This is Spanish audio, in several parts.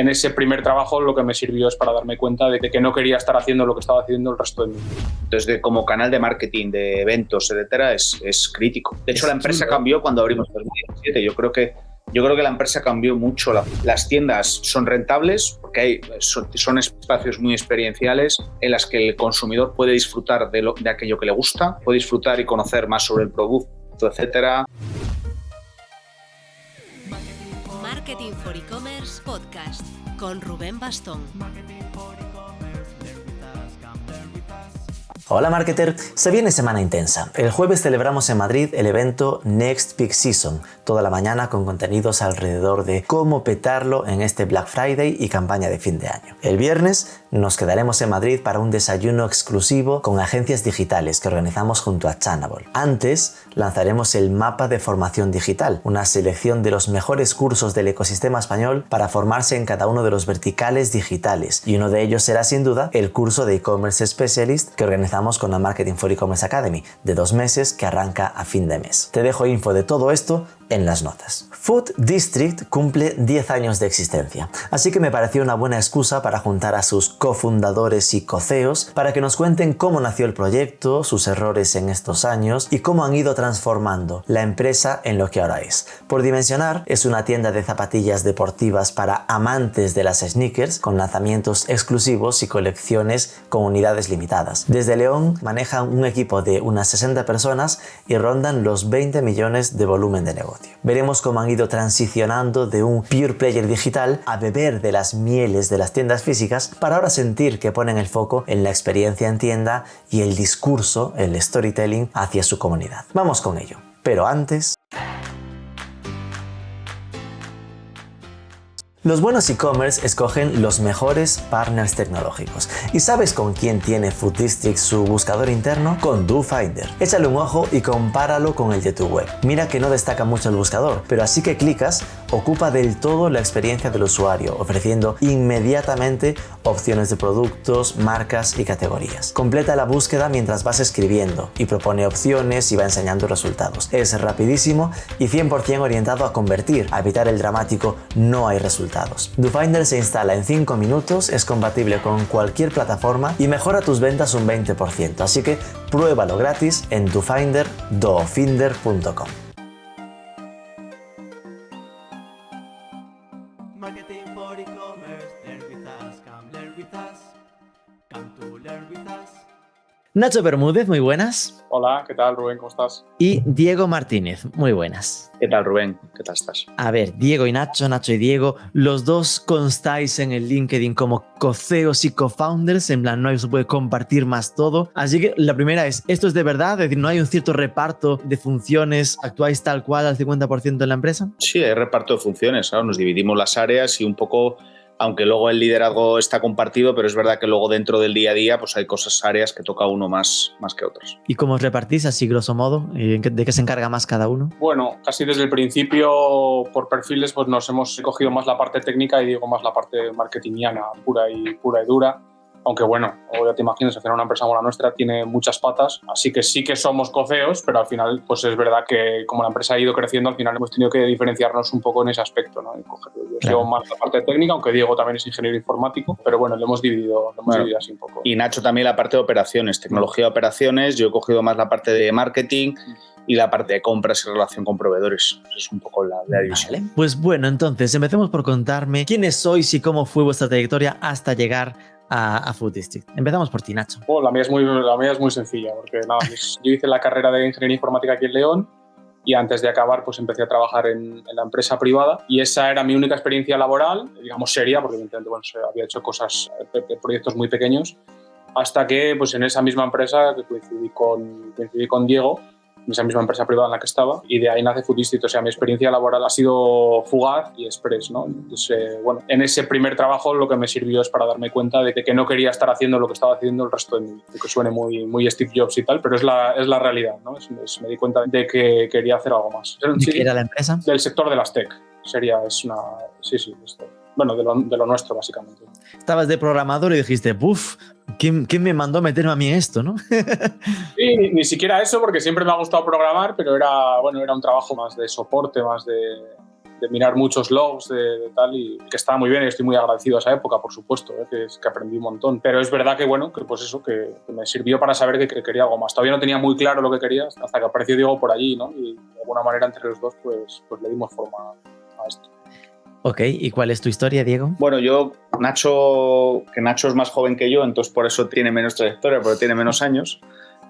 en ese primer trabajo lo que me sirvió es para darme cuenta de que no quería estar haciendo lo que estaba haciendo el resto de mi vida. Entonces, como canal de marketing, de eventos, etcétera, es crítico. De hecho, la empresa cambió cuando abrimos en 2017. Yo creo que la empresa cambió mucho. Las tiendas son rentables porque son espacios muy experienciales en las que el consumidor puede disfrutar de aquello que le gusta, puede disfrutar y conocer más sobre el producto, etcétera. Marketing for E-Commerce Podcast con Rubén Bastón. Hola marketer, se viene semana intensa. El jueves celebramos en Madrid el evento Next Peak Season, toda la mañana con contenidos alrededor de cómo petarlo en este Black Friday y campaña de fin de año. El viernes nos quedaremos en Madrid para un desayuno exclusivo con agencias digitales que organizamos junto a Chanable. Antes lanzaremos el mapa de formación digital, una selección de los mejores cursos del ecosistema español para formarse en cada uno de los verticales digitales, y uno de ellos será sin duda el curso de e-commerce specialist que organizamos con la Marketing for E-Commerce Academy de 2 meses que arranca a fin de mes. Te dejo info de todo esto en las notas. Food District cumple 10 años de existencia, así que me pareció una buena excusa para juntar a sus cofundadores y coceos para que nos cuenten cómo nació el proyecto, sus errores en estos años y cómo han ido transformando la empresa en lo que ahora es. Por dimensionar, es una tienda de zapatillas deportivas para amantes de las sneakers con lanzamientos exclusivos y colecciones con unidades limitadas. Desde León manejan un equipo de unas 60 personas y rondan los 20 millones de volumen de negocio. Veremos cómo han ido transicionando de un pure player digital a beber de las mieles de las tiendas físicas para ahora sentir que ponen el foco en la experiencia en tienda y el discurso, el storytelling hacia su comunidad. Vamos con ello. Pero antes... Los buenos e-commerce escogen los mejores partners tecnológicos. ¿Y sabes con quién tiene Food District su buscador interno? Con DoFinder. Échale un ojo y compáralo con el de tu web. Mira que no destaca mucho el buscador, pero así que clicas, ocupa del todo la experiencia del usuario, ofreciendo inmediatamente opciones de productos, marcas y categorías. Completa la búsqueda mientras vas escribiendo y propone opciones y va enseñando resultados. Es rapidísimo y 100% orientado a convertir, a evitar el dramático no hay resultados. DoFinder se instala en 5 minutos, es compatible con cualquier plataforma y mejora tus ventas un 20%, así que pruébalo gratis en dofinder.com. Marketing for e-commerce, learn with us, come learn with us, come to learn with us. Nacho Bermúdez, muy buenas. Hola, ¿qué tal, Rubén? ¿Cómo estás? Y Diego Martínez, muy buenas. ¿Qué tal, Rubén? ¿Qué tal estás? A ver, Diego y Nacho, Nacho y Diego, los dos constáis en el LinkedIn como coceos y co-founders, en plan no se puede compartir más todo. Así que la primera es, ¿esto es de verdad? Es decir, ¿no hay un cierto reparto de funciones? ¿Actuáis tal cual al 50% en la empresa? Sí, hay reparto de funciones, ¿no? Nos dividimos las áreas y un poco... Aunque luego el liderazgo está compartido, pero es verdad que luego dentro del día a día pues hay áreas que toca uno más que otras. ¿Y cómo os repartís así grosso modo? ¿De qué se encarga más cada uno? Bueno, casi desde el principio por perfiles pues nos hemos cogido más la parte técnica y digo más la parte marketingiana pura y dura. Aunque bueno, ya te imaginas, al final una empresa como la nuestra tiene muchas patas, así que sí que somos coceos, pero al final pues es verdad que como la empresa ha ido creciendo, al final hemos tenido que diferenciarnos un poco en ese aspecto, ¿no? Yo llevo más la parte técnica, aunque Diego también es ingeniero informático, pero bueno, lo hemos dividido así un poco. Y Nacho también la parte de operaciones, tecnología de operaciones, yo he cogido más la parte de marketing y la parte de compras y relación con proveedores. Eso es un poco la división. Vale. Pues bueno, entonces empecemos por contarme quiénes sois y cómo fue vuestra trayectoria hasta llegar a Food District. Empezamos por ti, Nacho. La mía es muy sencilla, porque nada, yo hice la carrera de ingeniería informática aquí en León y antes de acabar pues empecé a trabajar en la empresa privada y esa era mi única experiencia laboral, digamos seria, porque evidentemente había hecho proyectos muy pequeños, hasta que pues en esa misma empresa que coincidí con Diego, en esa misma empresa privada en la que estaba, y de ahí nace Food District. O sea, mi experiencia laboral ha sido fugaz y express, ¿no? Entonces, en ese primer trabajo lo que me sirvió es para darme cuenta de que no quería estar haciendo lo que estaba haciendo el resto de mi vida, que suene muy Steve Jobs y tal, pero es la realidad, ¿no? Me di cuenta de que quería hacer algo más. ¿De qué era la empresa? Del sector de las tech. Bueno, de lo nuestro, básicamente. Estabas de programador y dijiste, ¡buf! ¿Quién me mandó a meterme a mí en esto, no? Sí, ni siquiera eso, porque siempre me ha gustado programar, pero era un trabajo más de soporte, más de de mirar muchos logs de tal, y que estaba muy bien y estoy muy agradecido a esa época, por supuesto, que aprendí un montón. Pero es verdad que, bueno, que pues eso, que me sirvió para saber que quería algo más. Todavía no tenía muy claro lo que quería hasta que apareció Diego por allí, ¿no? Y de alguna manera entre los dos pues le dimos forma a esto. Ok, ¿y cuál es tu historia, Diego? Bueno, Nacho es más joven que yo, entonces por eso tiene menos trayectoria, porque tiene menos años.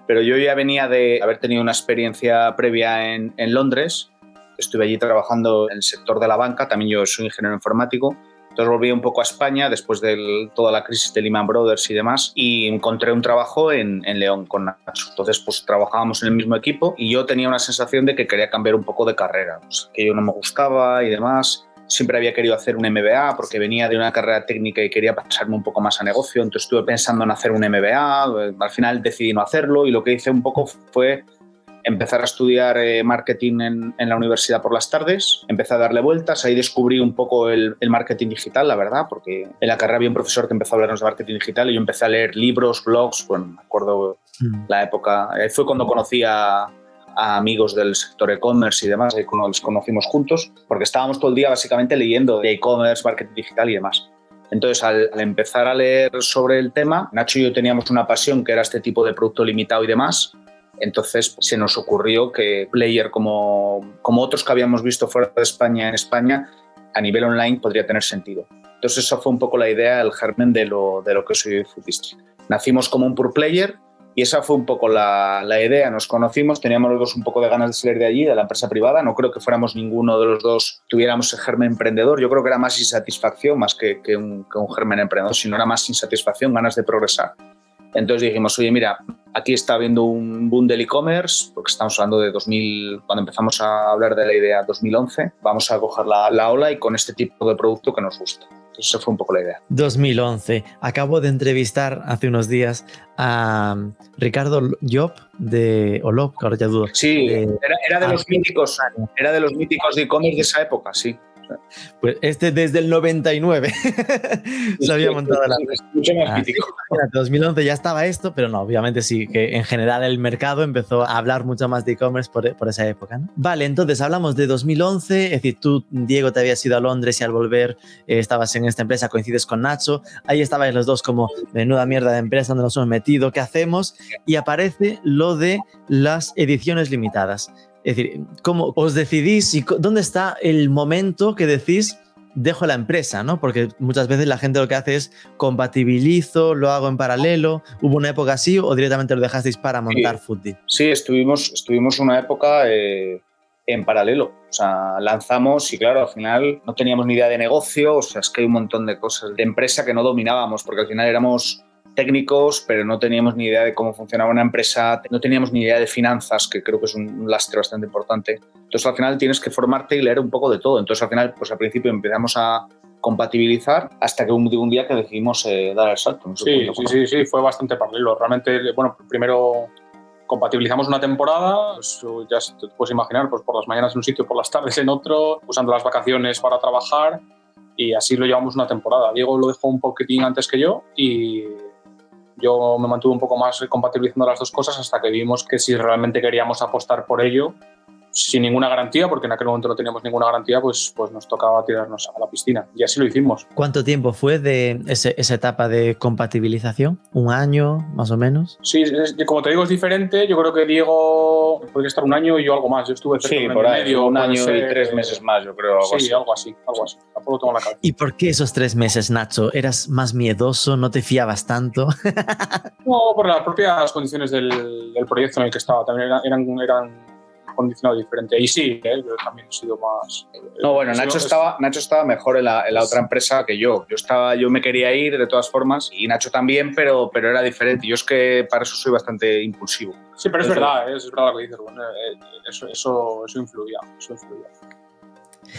Pero yo ya venía de haber tenido una experiencia previa en Londres. Estuve allí trabajando en el sector de la banca, también yo soy ingeniero informático. Entonces volví un poco a España después de toda la crisis de Lehman Brothers y demás, y encontré un trabajo en León con Nacho. Entonces pues trabajábamos en el mismo equipo y yo tenía una sensación de que quería cambiar un poco de carrera, o sea, que yo no me gustaba y demás. Siempre había querido hacer un MBA porque venía de una carrera técnica y quería pasarme un poco más a negocio, entonces estuve pensando en hacer un MBA, al final decidí no hacerlo y lo que hice un poco fue empezar a estudiar marketing en la universidad por las tardes, empecé a darle vueltas, ahí descubrí un poco el marketing digital, la verdad, porque en la carrera había un profesor que empezó a hablarnos de marketing digital y yo empecé a leer libros, blogs, bueno, me acuerdo la época, fue cuando conocí a amigos del sector e-commerce y demás, ahí los conocimos juntos, porque estábamos todo el día básicamente leyendo de e-commerce, marketing digital y demás. Entonces, al empezar a leer sobre el tema, Nacho y yo teníamos una pasión que era este tipo de producto limitado y demás. Entonces se nos ocurrió que player como otros que habíamos visto fuera de España, en España, a nivel online podría tener sentido. Entonces esa fue un poco la idea, el germen de lo que soy Food District. Nacimos como un pure player y esa fue un poco la idea. Nos conocimos, teníamos los dos un poco de ganas de salir de allí, de la empresa privada. No creo que fuéramos ninguno de los dos, tuviéramos el germen emprendedor. Yo creo que era más insatisfacción más que un germen emprendedor, sino era más insatisfacción, ganas de progresar. Entonces dijimos, oye, mira, aquí está habiendo un boom del e-commerce, porque estamos hablando de 2000, cuando empezamos a hablar de la idea 2011, vamos a coger la ola y con este tipo de producto que nos gusta. Entonces esa fue un poco la idea. 2011. Acabo de entrevistar hace unos días a Ricardo Llop o Lop, que ahora ya dudo. Sí, era de los míticos de e-commerce de esa época, sí. Pues desde el 99 se había montado la red. Mucho más mítico. Sí, en 2011 ya estaba esto, pero no, obviamente sí, que en general el mercado empezó a hablar mucho más de e-commerce por esa época, ¿no? Vale, entonces hablamos de 2011, es decir, tú, Diego, te habías ido a Londres y al volver estabas en esta empresa, coincides con Nacho, ahí estabais los dos como, menuda mierda de empresa donde nos hemos metido, ¿qué hacemos? Y aparece lo de las ediciones limitadas. Es decir, ¿cómo os decidís y dónde está el momento que decís dejo la empresa, ¿no? Porque muchas veces la gente lo que hace es compatibilizo, lo hago en paralelo. ¿Hubo una época así o directamente lo dejasteis para montar Foodie? Sí, estuvimos una época en paralelo. O sea, lanzamos y claro, al final no teníamos ni idea de negocio. O sea, es que hay un montón de cosas de empresa que no dominábamos porque al final éramos técnicos, pero no teníamos ni idea de cómo funcionaba una empresa, no teníamos ni idea de finanzas, que creo que es un lastre bastante importante. Entonces, al final tienes que formarte y leer un poco de todo. Entonces, al final, pues al principio empezamos a compatibilizar hasta que un día que decidimos dar el salto. No sé sí, fue bastante paralelo. Realmente, bueno, primero compatibilizamos una temporada, pues ya te puedes imaginar, pues por las mañanas en un sitio, por las tardes en otro, usando las vacaciones para trabajar, y así lo llevamos una temporada. Diego lo dejó un poquitín antes que yo y yo me mantuve un poco más compatibilizando las dos cosas hasta que vimos que si realmente queríamos apostar por ello, sin ninguna garantía, porque en aquel momento no teníamos ninguna garantía, pues nos tocaba tirarnos a la piscina. Y así lo hicimos. ¿Cuánto tiempo fue de esa etapa de compatibilización? ¿Un año, más o menos? Sí, como te digo, es diferente. Yo creo que Diego podría estar un año y yo algo más. Yo estuve cerca de un año y medio. Un año y 3 meses más, yo creo. Algo así. Tampoco tengo la cabeza. ¿Y por qué esos 3 meses, Nacho? ¿Eras más miedoso? ¿No te fiabas tanto? No, por las propias condiciones del proyecto en el que estaba. También eran condicionado diferente. Y sí, yo también he sido más... No, bueno, Nacho estaba mejor en la otra empresa que yo. Yo me quería ir de todas formas y Nacho también, pero era diferente. Yo es que para eso soy bastante impulsivo. Sí, pero es verdad lo que dices, Rubén. Eso influía.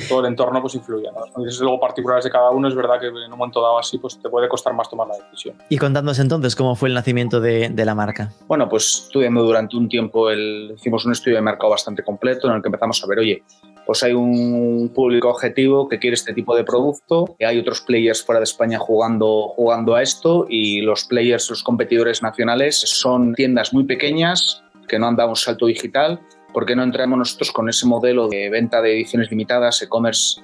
Todo el entorno pues influye, ¿no? Las condiciones luego particulares de cada uno, es verdad que en un momento dado así pues te puede costar más tomar la decisión. Y contándonos entonces cómo fue el nacimiento de la marca. Bueno, pues estudiando durante un tiempo, hicimos un estudio de mercado bastante completo en el que empezamos a ver, oye, pues hay un público objetivo que quiere este tipo de producto, y hay otros players fuera de España jugando a esto, y los players, los competidores nacionales son tiendas muy pequeñas que no han dado un salto digital ¿por qué no entramos nosotros con ese modelo de venta de ediciones limitadas, e-commerce?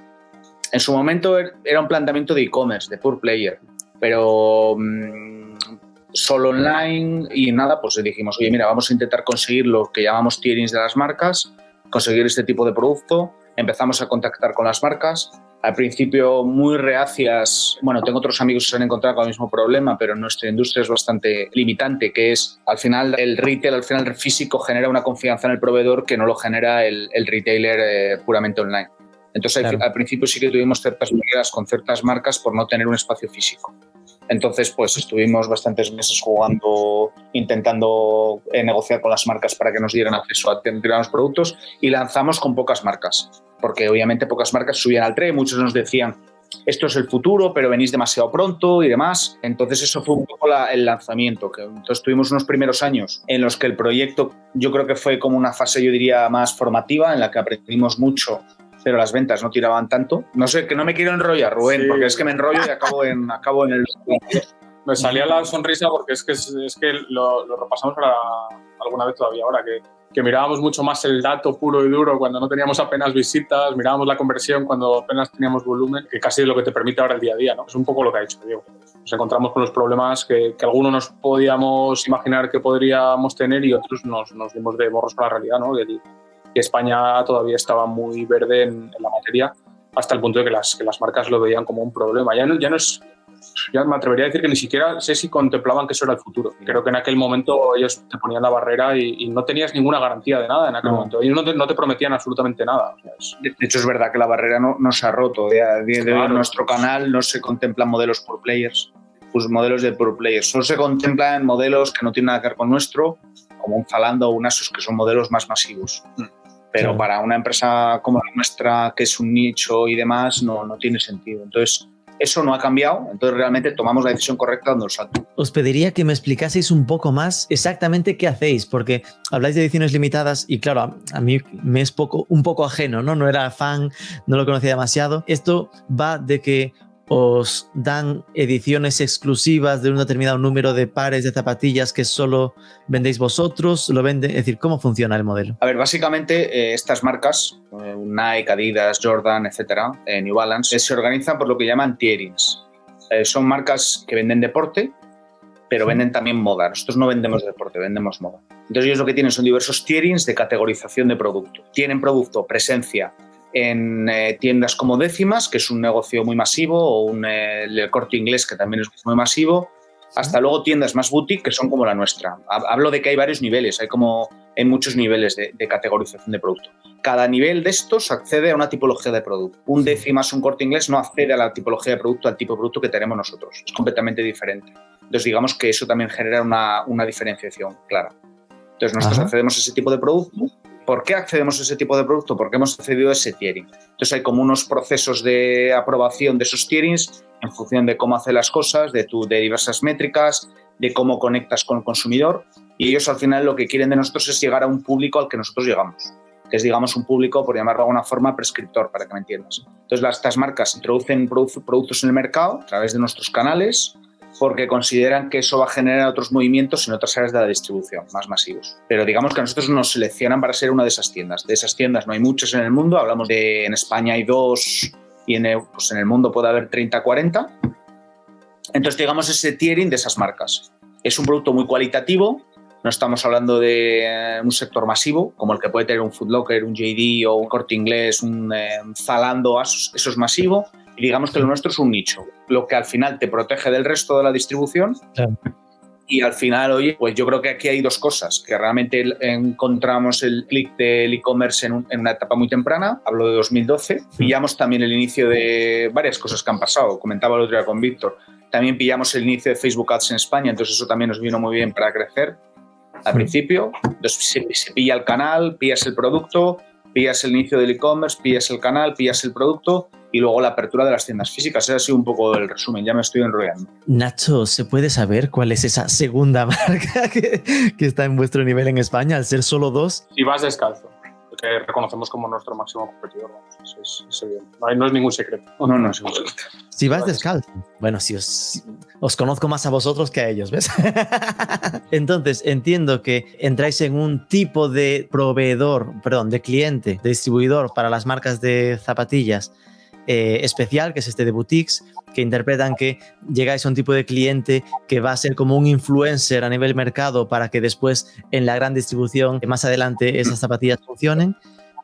En su momento era un planteamiento de e-commerce, de pure player, pero solo online y nada, pues dijimos, oye, mira, vamos a intentar conseguir lo que llamamos tierings de las marcas, conseguir este tipo de producto. Empezamos a contactar con las marcas. Al principio muy reacias. Bueno, tengo otros amigos que se han encontrado con el mismo problema, pero en nuestra industria es bastante limitante, que es, al final, el retail, al final el físico genera una confianza en el proveedor que no lo genera el retailer puramente online. Entonces, claro, al principio sí que tuvimos ciertas medidas con ciertas marcas por no tener un espacio físico. Entonces, pues estuvimos bastantes meses jugando, intentando negociar con las marcas para que nos dieran acceso a determinados productos, y lanzamos con pocas marcas, porque obviamente pocas marcas subían al tren. Muchos nos decían, esto es el futuro, pero venís demasiado pronto y demás. Entonces eso fue un poco el lanzamiento. Entonces tuvimos unos primeros años en los que el proyecto, yo creo que fue como una fase, yo diría, más formativa, en la que aprendimos mucho, pero las ventas no tiraban tanto. No sé, que no me quiero enrollar, Rubén, sí, porque es que me enrollo y acabo en el... Me salía la sonrisa porque es que lo repasamos alguna vez todavía ahora, que mirábamos mucho más el dato puro y duro cuando no teníamos apenas visitas, mirábamos la conversión cuando apenas teníamos volumen, que casi es lo que te permite ahora el día a día, ¿no? Es un poco lo que ha hecho Diego. Nos encontramos con los problemas que algunos nos podíamos imaginar que podríamos tener y otros nos dimos de morros con la realidad, ¿no? Que España todavía estaba muy verde en la materia, hasta el punto de que las marcas lo veían como un problema. Ya me atrevería a decir que ni siquiera sé si contemplaban que eso era el futuro. Creo que en aquel momento ellos te ponían la barrera y no tenías ninguna garantía de nada en aquel momento. Ellos no te prometían absolutamente nada. O sea, de hecho, es verdad que la barrera no se ha roto. Claro. En nuestro canal no se contemplan modelos pure players, pues modelos de pure players. Solo se contemplan modelos que no tienen nada que ver con nuestro, como un Zalando o un Asus, que son modelos más masivos. Pero para una empresa como la nuestra, que es un nicho y demás, no tiene sentido. Entonces, eso no ha cambiado. Entonces, realmente tomamos la decisión correcta dando el salto. Os pediría que me explicaseis un poco más exactamente qué hacéis, porque habláis de ediciones limitadas y, claro, a mí me es un poco ajeno, ¿no? No era fan, no lo conocía demasiado. Esto va de que os dan ediciones exclusivas de un determinado número de pares de zapatillas que solo vendéis vosotros, lo venden, es decir, ¿cómo funciona el modelo? A ver, básicamente estas marcas, Nike, Adidas, Jordan, etcétera, New Balance, se organizan por lo que llaman tierings. Son marcas que venden deporte, pero venden también moda. Nosotros no vendemos deporte, vendemos moda. Entonces ellos lo que tienen son diversos tierings de categorización de producto. Tienen producto, presencia en tiendas como Décimas, que es un negocio muy masivo, o el Corte Inglés, que también es muy masivo, hasta luego tiendas más boutique, que son como la nuestra. Hablo de que hay varios niveles, hay muchos niveles de categorización de producto. Cada nivel de estos accede a una tipología de producto. Un Décimas, un Corte Inglés no accede a la tipología de producto, al tipo de producto que tenemos nosotros. Es completamente diferente. Entonces, digamos que eso también genera una diferenciación clara. Entonces, nosotros accedemos a ese tipo de producto. ¿Por qué accedemos a ese tipo de producto? Porque hemos accedido a ese tiering. Entonces hay como unos procesos de aprobación de esos tierings en función de cómo hace las cosas, de diversas métricas, de cómo conectas con el consumidor, y ellos al final lo que quieren de nosotros es llegar a un público al que nosotros llegamos, que es, digamos, un público, por llamarlo de alguna forma, prescriptor, para que me entiendas. Entonces estas marcas introducen productos en el mercado a través de nuestros canales, porque consideran que eso va a generar otros movimientos en otras áreas de la distribución, más masivos. Pero digamos que a nosotros nos seleccionan para ser una de esas tiendas. De esas tiendas no hay muchas en el mundo, hablamos de en España hay 2 y en el mundo puede haber 30, 40. Entonces, digamos, ese tiering de esas marcas. Es un producto muy cualitativo, no estamos hablando de un sector masivo, como el que puede tener un Foot Locker, un JD o un Corte Inglés, un Zalando, Asus, eso es masivo. Y digamos que lo nuestro es un nicho, lo que al final te protege del resto de la distribución. Claro. Y al final, oye, pues yo creo que aquí hay dos cosas, que realmente encontramos el clic del e-commerce en una etapa muy temprana, hablo de 2012, pillamos también el inicio de varias cosas que han pasado, comentaba el otro día con Víctor, también pillamos el inicio de Facebook Ads en España, entonces eso también nos vino muy bien para crecer al principio. Entonces se pilla el canal, pillas el producto, pillas el inicio del e-commerce, pillas el canal, pillas el producto y luego la apertura de las tiendas físicas. Ese ha sido un poco el resumen, ya me estoy enrollando. Nacho, ¿se puede saber cuál es esa segunda marca que está en vuestro nivel en España, al ser solo 2? Si vas descalzo, que reconocemos como nuestro máximo competidor, vamos, es evidente. No es ningún secreto. No es ningún secreto. Si vas descalzo. Bueno, si Os conozco más a vosotros que a ellos, ¿ves? Entonces, entiendo que entráis en un tipo de de cliente, de distribuidor para las marcas de zapatillas especial, que es este de boutiques, que interpretan que llegáis a un tipo de cliente que va a ser como un influencer a nivel mercado para que después en la gran distribución más adelante esas zapatillas funcionen,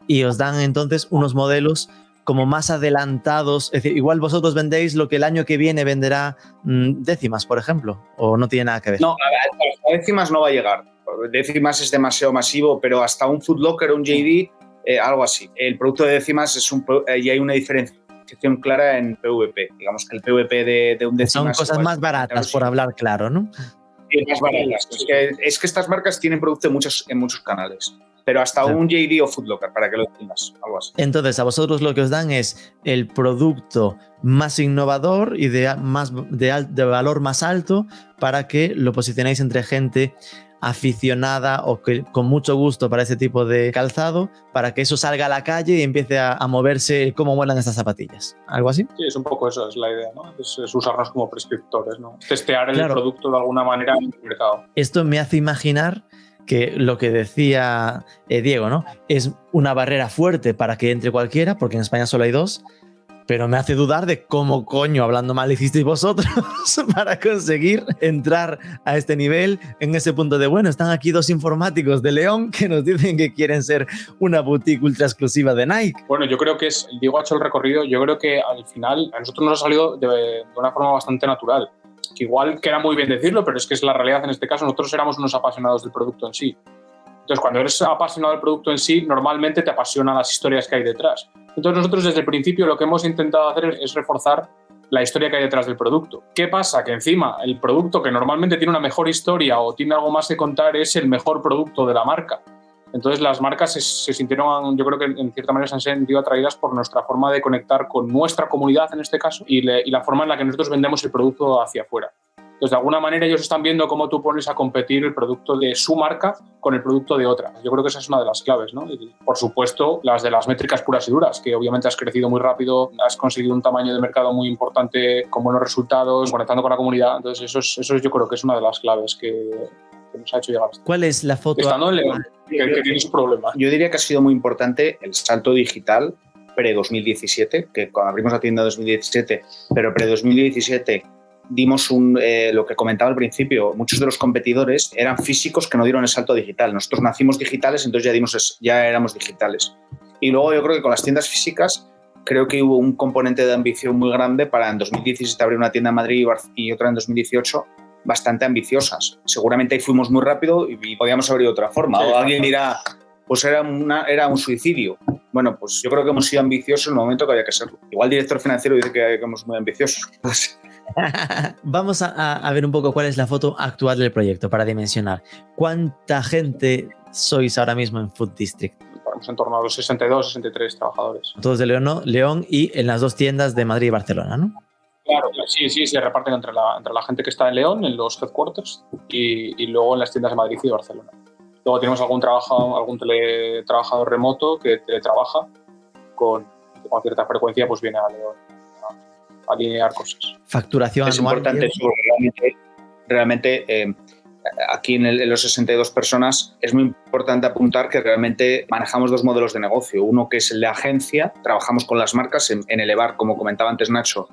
y os dan entonces unos modelos como más adelantados. Es decir, igual vosotros vendéis lo que el año que viene venderá décimas, por ejemplo, o no tiene nada que ver. No, a décimas no va a llegar. Décimas es demasiado masivo, pero hasta un Foot Locker o un JD, algo así. El producto de décimas y hay una diferenciación clara en PVP. Digamos que el PVP de un décimas... Son cosas más baratas, por hablar claro, ¿no? Sí, más baratas. Es que estas marcas tienen producto en muchos canales. Pero hasta claro, un JD o Foot Locker, para que lo entiendas, algo así. Entonces, a vosotros lo que os dan es el producto más innovador y de valor más alto para que lo posicionéis entre gente aficionada o que con mucho gusto para ese tipo de calzado, para que eso salga a la calle y empiece a moverse cómo vuelan estas zapatillas. ¿Algo así? Sí, es un poco eso, es la idea, ¿no? Es usarnos como prescriptores, ¿no? Testear el producto de alguna manera en el mercado. Esto me hace imaginar que lo que decía Diego, ¿no? Es una barrera fuerte para que entre cualquiera, porque en España solo hay 2, pero me hace dudar de cómo coño, hablando mal, hicisteis vosotros para conseguir entrar a este nivel, en ese punto de, bueno, están aquí 2 informáticos de León que nos dicen que quieren ser una boutique ultra exclusiva de Nike. Bueno, yo creo que Diego ha hecho el recorrido, yo creo que al final a nosotros nos ha salido de una forma bastante natural. Que igual queda muy bien decirlo, pero es que es la realidad en este caso. Nosotros éramos unos apasionados del producto en sí. Entonces, cuando eres apasionado del producto en sí, normalmente te apasionan las historias que hay detrás. Entonces, nosotros desde el principio lo que hemos intentado hacer es reforzar la historia que hay detrás del producto. ¿Qué pasa? Que encima el producto que normalmente tiene una mejor historia o tiene algo más que contar es el mejor producto de la marca. Entonces las marcas se sintieron, yo creo que en cierta manera se han sentido atraídas por nuestra forma de conectar con nuestra comunidad en este caso y la forma en la que nosotros vendemos el producto hacia afuera. Entonces de alguna manera ellos están viendo cómo tú pones a competir el producto de su marca con el producto de otra. Yo creo que esa es una de las claves, ¿no? Y por supuesto las de las métricas puras y duras, que obviamente has crecido muy rápido, has conseguido un tamaño de mercado muy importante con buenos resultados, conectando con la comunidad. Entonces eso yo creo que es una de las claves que nos ha hecho llegar hasta. ¿Cuál es la foto? Estando en León, que tienes problemas. Yo diría que ha sido muy importante el salto digital pre-2017, que cuando abrimos la tienda en 2017, pero pre-2017 dimos lo que comentaba al principio, muchos de los competidores eran físicos que no dieron el salto digital. Nosotros nacimos digitales, entonces ya éramos digitales. Y luego yo creo que con las tiendas físicas creo que hubo un componente de ambición muy grande para en 2017 abrir una tienda en Madrid y otra en 2018, bastante ambiciosas. Seguramente ahí fuimos muy rápido y podíamos haber ido de otra forma. O alguien dirá, pues era un suicidio. Bueno, pues yo creo que hemos sido ambiciosos en el momento que había que serlo. Igual el director financiero dice que somos muy ambiciosos. Vamos a ver un poco cuál es la foto actual del proyecto para dimensionar. ¿Cuánta gente sois ahora mismo en Food District? Estamos en torno a los 62, 63 trabajadores. Todos de León y en las 2 tiendas de Madrid y Barcelona, ¿no? Claro, sí, se reparten entre la gente que está en León, en los headquarters, y luego en las tiendas de Madrid y de Barcelona. Luego tenemos algún teletrabajador remoto que teletrabaja con cierta frecuencia, pues viene a León a alinear cosas. Facturación es anual. Importante eso, realmente aquí en los 62 personas es muy importante apuntar que realmente manejamos 2 modelos de negocio. Uno que es el de agencia, trabajamos con las marcas en elevar, como comentaba antes Nacho,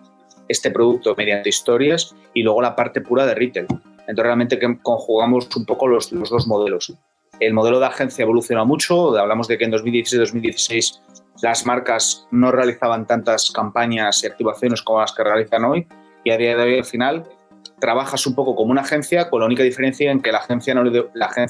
este producto mediante historias, y luego la parte pura de retail. Entonces realmente conjugamos un poco los 2 modelos. El modelo de agencia evoluciona mucho, hablamos de que en 2016 las marcas no realizaban tantas campañas y activaciones como las que realizan hoy, y a día de hoy al final trabajas un poco como una agencia, con la única diferencia en que la agencia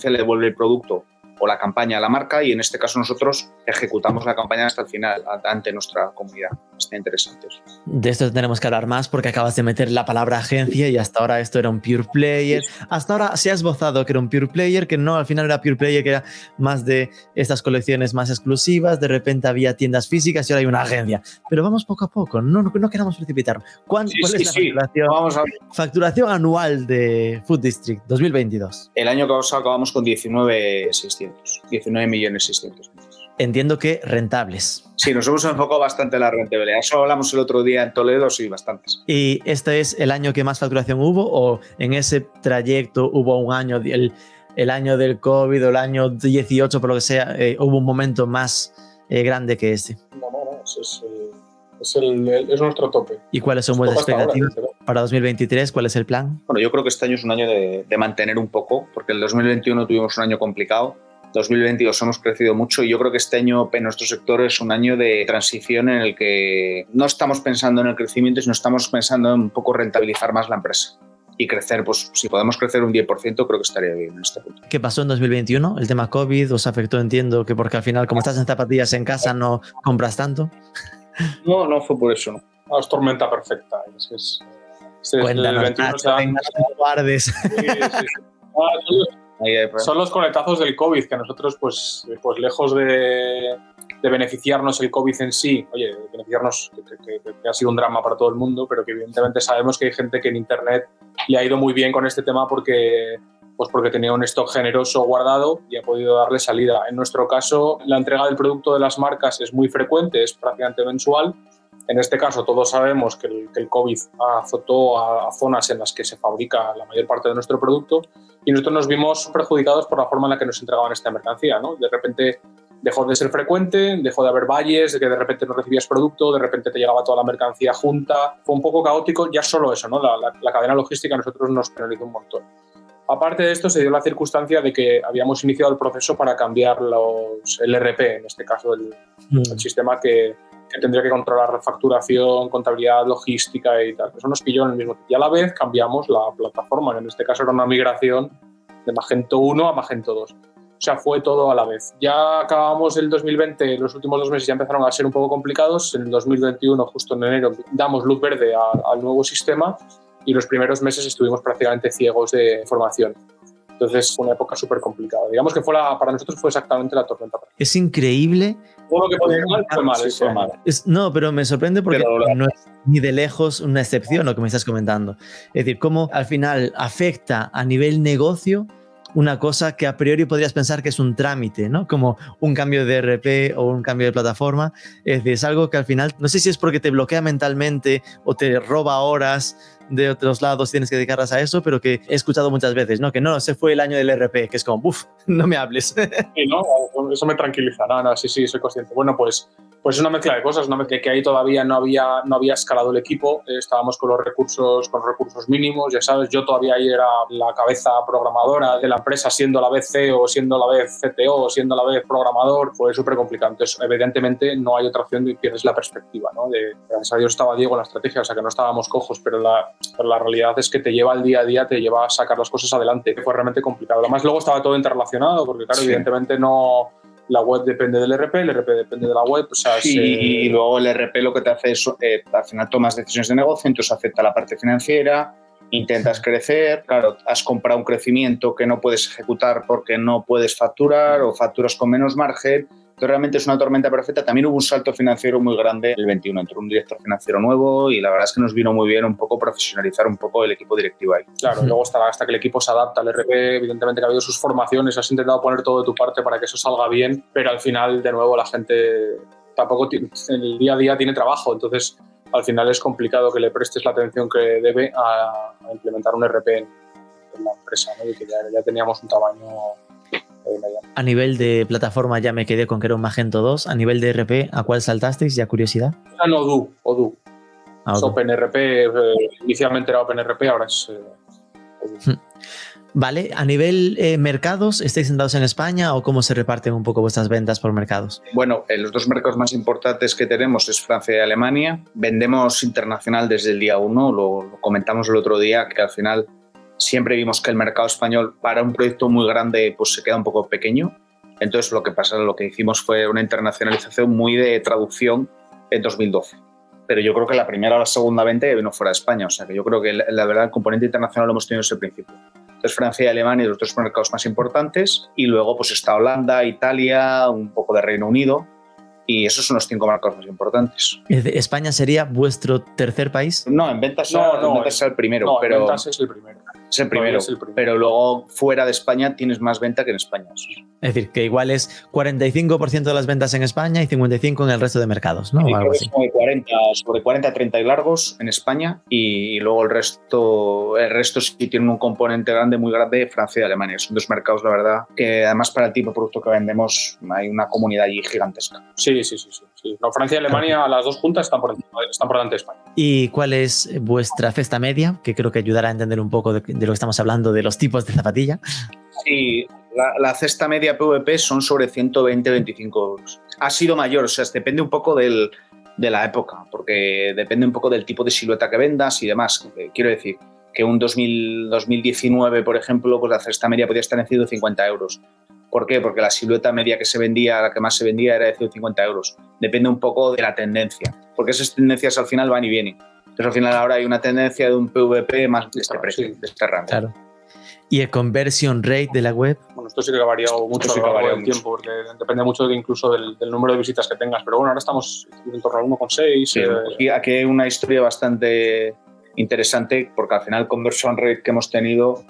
le devuelve el producto o la campaña a la marca, y en este caso nosotros ejecutamos la campaña hasta el final ante nuestra comunidad. Está interesante eso. De esto tenemos que hablar más porque acabas de meter la palabra agencia y hasta ahora esto era un pure player. Sí. Hasta ahora se ha esbozado que era un pure player, que no, al final era pure player, que era más de estas colecciones más exclusivas, de repente había tiendas físicas y ahora hay una agencia. Pero vamos poco a poco, no queramos precipitar. ¿Cuál es la facturación? Vamos a... Facturación anual de Food District 2022. El año pasado acabamos con 19.600.000. entiendo que rentables. Sí, nos hemos enfocado bastante en la rentabilidad. Eso hablamos el otro día en Toledo, sí, bastantes. ¿Y este es el año que más facturación hubo o en ese trayecto hubo un año, el año del COVID o el año 18, por lo que sea, hubo un momento más grande que este? No, es nuestro tope. ¿Y cuáles son vuestras expectativas para 2023? ¿Cuál es el plan? Bueno, yo creo que este año es un año de mantener un poco, porque el 2021 tuvimos un año complicado. 2022 hemos crecido mucho y yo creo que este año en nuestro sector es un año de transición en el que no estamos pensando en el crecimiento, sino estamos pensando en un poco rentabilizar más la empresa y crecer. Pues si podemos crecer un 10%, creo que estaría bien en este punto. ¿Qué pasó en 2021? ¿El tema COVID os afectó? Entiendo que porque al final, como estás en zapatillas en casa, no compras tanto. No fue por eso, ¿no? No, es tormenta perfecta. Cuéntanos, guardes. Son los coletazos del COVID, que a nosotros, pues lejos de beneficiarnos el COVID en sí, oye, beneficiarnos, que ha sido un drama para todo el mundo, pero que evidentemente sabemos que hay gente que en Internet le ha ido muy bien con este tema porque tenía un stock generoso guardado y ha podido darle salida. En nuestro caso, la entrega del producto de las marcas es muy frecuente, es prácticamente mensual. En este caso, todos sabemos que el COVID azotó a zonas en las que se fabrica la mayor parte de nuestro producto y nosotros nos vimos perjudicados por la forma en la que nos entregaban esta mercancía, ¿no? De repente dejó de ser frecuente, dejó de haber valles, de que de repente no recibías producto, de repente te llegaba toda la mercancía junta. Fue un poco caótico, ya solo eso, ¿no? La cadena logística a nosotros nos penalizó un montón. Aparte de esto, se dio la circunstancia de que habíamos iniciado el proceso para cambiar el ERP, en este caso el sistema que tendría que controlar la facturación, contabilidad, logística y tal. Eso nos pilló en el mismo tiempo. Y a la vez cambiamos la plataforma, que en este caso era una migración de Magento 1 a Magento 2. O sea, fue todo a la vez. Ya acabamos el 2020, los últimos 2 meses ya empezaron a ser un poco complicados. En el 2021, justo en enero, damos luz verde al nuevo sistema y los primeros meses estuvimos prácticamente ciegos de información. Entonces fue una época súper complicada. Digamos que para nosotros fue exactamente la tormenta. Es increíble. Todo lo que podía ir mal fue mal. Sí, fue mal. No, pero me sorprende porque no es ni de lejos una excepción lo que me estás comentando. Es decir, cómo al final afecta a nivel negocio una cosa que a priori podrías pensar que es un trámite, ¿no? Como un cambio de ERP o un cambio de plataforma. Es decir, es algo que al final, no sé si es porque te bloquea mentalmente o te roba horas de otros lados, tienes que dedicarlas a eso, pero que he escuchado muchas veces, ¿no? Que no, ese fue el año del ERP, que es como, ¡buf! No me hables. Sí, ¿no? Eso me tranquiliza. No, sí, soy consciente. Bueno, pues es una mezcla de cosas, una mezcla que ahí todavía no había escalado el equipo, estábamos con los recursos mínimos, ya sabes, yo todavía ahí era la cabeza programadora de la empresa, siendo a la vez CEO, siendo a la vez CTO, siendo a la vez programador, fue súper complicado. Entonces, evidentemente, no hay otra opción y pierdes la perspectiva, ¿no? Gracias a Dios estaba Diego en la estrategia, o sea que no estábamos cojos, pero la realidad es que te lleva el día a día, te lleva a sacar las cosas adelante, que fue realmente complicado. Además, luego estaba todo interrelacionado, porque claro, sí. Evidentemente no... La web depende del ERP, el ERP depende de la web. O sea, y luego el ERP lo que te hace es, al final tomas decisiones de negocio, entonces afecta la parte financiera, intentas crecer, claro, has comprado un crecimiento que no puedes ejecutar porque no puedes facturar o facturas con menos margen. Entonces realmente es una tormenta perfecta. También hubo un salto financiero muy grande el 21, entró un director financiero nuevo y la verdad es que nos vino muy bien un poco profesionalizar un poco el equipo directivo ahí. Claro, luego hasta que el equipo se adapta al ERP, evidentemente que ha habido sus formaciones, has intentado poner todo de tu parte para que eso salga bien, pero al final, de nuevo, la gente tampoco en el día a día tiene trabajo, entonces al final es complicado que le prestes la atención que debe a implementar un ERP en la empresa, ¿no? Y que ya teníamos un tamaño... A nivel de plataforma ya me quedé con que era un Magento 2. A nivel de ERP, ¿a cuál saltasteis? Ya curiosidad. Era Odoo. Es OpenRP. Inicialmente era OpenRP, ahora es Odoo. Vale. A nivel mercados, ¿estáis centrados en España o cómo se reparten un poco vuestras ventas por mercados? Bueno, los dos mercados más importantes que tenemos es Francia y Alemania. Vendemos internacional desde el día 1. Lo comentamos el otro día, que al final... Siempre vimos que el mercado español para un proyecto muy grande pues se queda un poco pequeño. Entonces lo que hicimos fue una internacionalización muy de traducción en 2012. Pero yo creo que la primera o la segunda venta ya vino fuera de España. O sea que yo creo que la verdad el componente internacional lo hemos tenido desde el principio. Entonces Francia y Alemania, los dos mercados más importantes. Y luego pues está Holanda, Italia, un poco de Reino Unido. Y esos son los 5 mercados más importantes. ¿España sería vuestro tercer país? No, en ventas es el primero. No, pero en ventas es el primero. Es el primero, pero luego fuera de España tienes más venta que en España. Es decir, que igual es 45% de las ventas en España y 55% en el resto de mercados, ¿no? Sí, o algo así. Sobre 40 a 30 y largos en España, y luego el resto sí tiene un componente grande, muy grande, Francia y Alemania. Son 2 mercados, la verdad, que además para el tipo de producto que vendemos hay una comunidad allí gigantesca. Sí. No, Francia y Alemania, las 2 juntas están por delante de España. ¿Y cuál es vuestra cesta media? Que creo que ayudará a entender un poco de lo que estamos hablando, de los tipos de zapatilla. Sí, la cesta media PVP son sobre 120-25 euros. Ha sido mayor, o sea, depende un poco de la época, porque depende un poco del tipo de silueta que vendas y demás. Quiero decir que un 2019, por ejemplo, pues la cesta media podía estar en 150 euros. ¿Por qué? Porque la silueta media que se vendía, la que más se vendía, era de 150 euros. Depende un poco de la tendencia, porque esas tendencias al final van y vienen. Entonces, al final ahora hay una tendencia de un PVP más de este precio, de este rango. Claro. ¿Y el conversion rate de la web? Bueno, esto sí que ha variado mucho a lo largo del tiempo, porque depende mucho incluso del número de visitas que tengas. Pero bueno, ahora estamos en torno al 1,6. Sí, aquí hay una historia bastante interesante, porque al final el conversion rate que hemos tenido,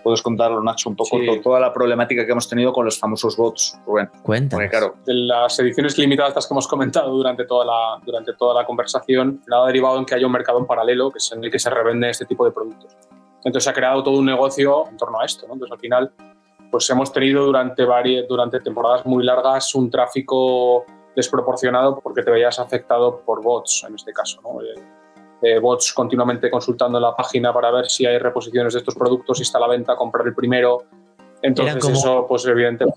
puedes contarlo, Nacho, un poco, toda la problemática que hemos tenido con los famosos bots, Rubén. Cuéntanos. Porque, claro, de las ediciones limitadas que hemos comentado durante toda la conversación, ha derivado en que haya un mercado en paralelo, que es en el que se revende este tipo de productos. Entonces se ha creado todo un negocio en torno a esto, ¿no? Entonces al final pues hemos tenido durante temporadas muy largas un tráfico desproporcionado porque te veías afectado por bots, en este caso, ¿no? Bots continuamente consultando la página para ver si hay reposiciones de estos productos, si está a la venta, comprar el primero. Entonces eso, pues evidentemente...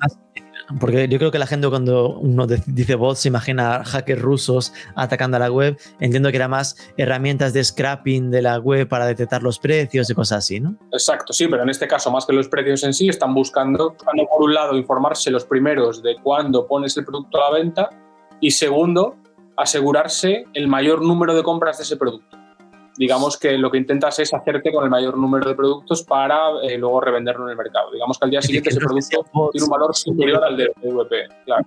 Porque yo creo que la gente, cuando uno dice bots, se imagina hackers rusos atacando a la web. Entiendo que era más herramientas de scrapping de la web para detectar los precios y cosas así, ¿no? Exacto, sí, pero en este caso, más que los precios en sí, están buscando por un lado, informarse los primeros de cuándo pones el producto a la venta, y segundo, asegurarse el mayor número de compras de ese producto. Digamos que lo que intentas es hacerte con el mayor número de productos para luego revenderlo en el mercado. Digamos que al día siguiente ese producto tiene un valor superior al de PVP, claro.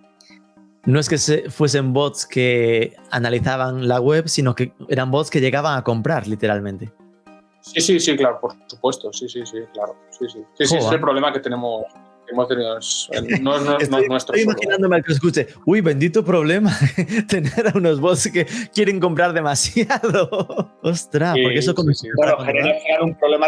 No es que fuesen bots que analizaban la web, sino que eran bots que llegaban a comprar, literalmente. Sí, claro, por supuesto. Sí, claro. Sí, ese es el problema que tenemos. Hemos tenido, no es nuestro. Estoy imaginándome al que escuche, uy, bendito problema tener a unos bots que quieren comprar demasiado. Ostras, porque eso comienza. Bueno, genera un problema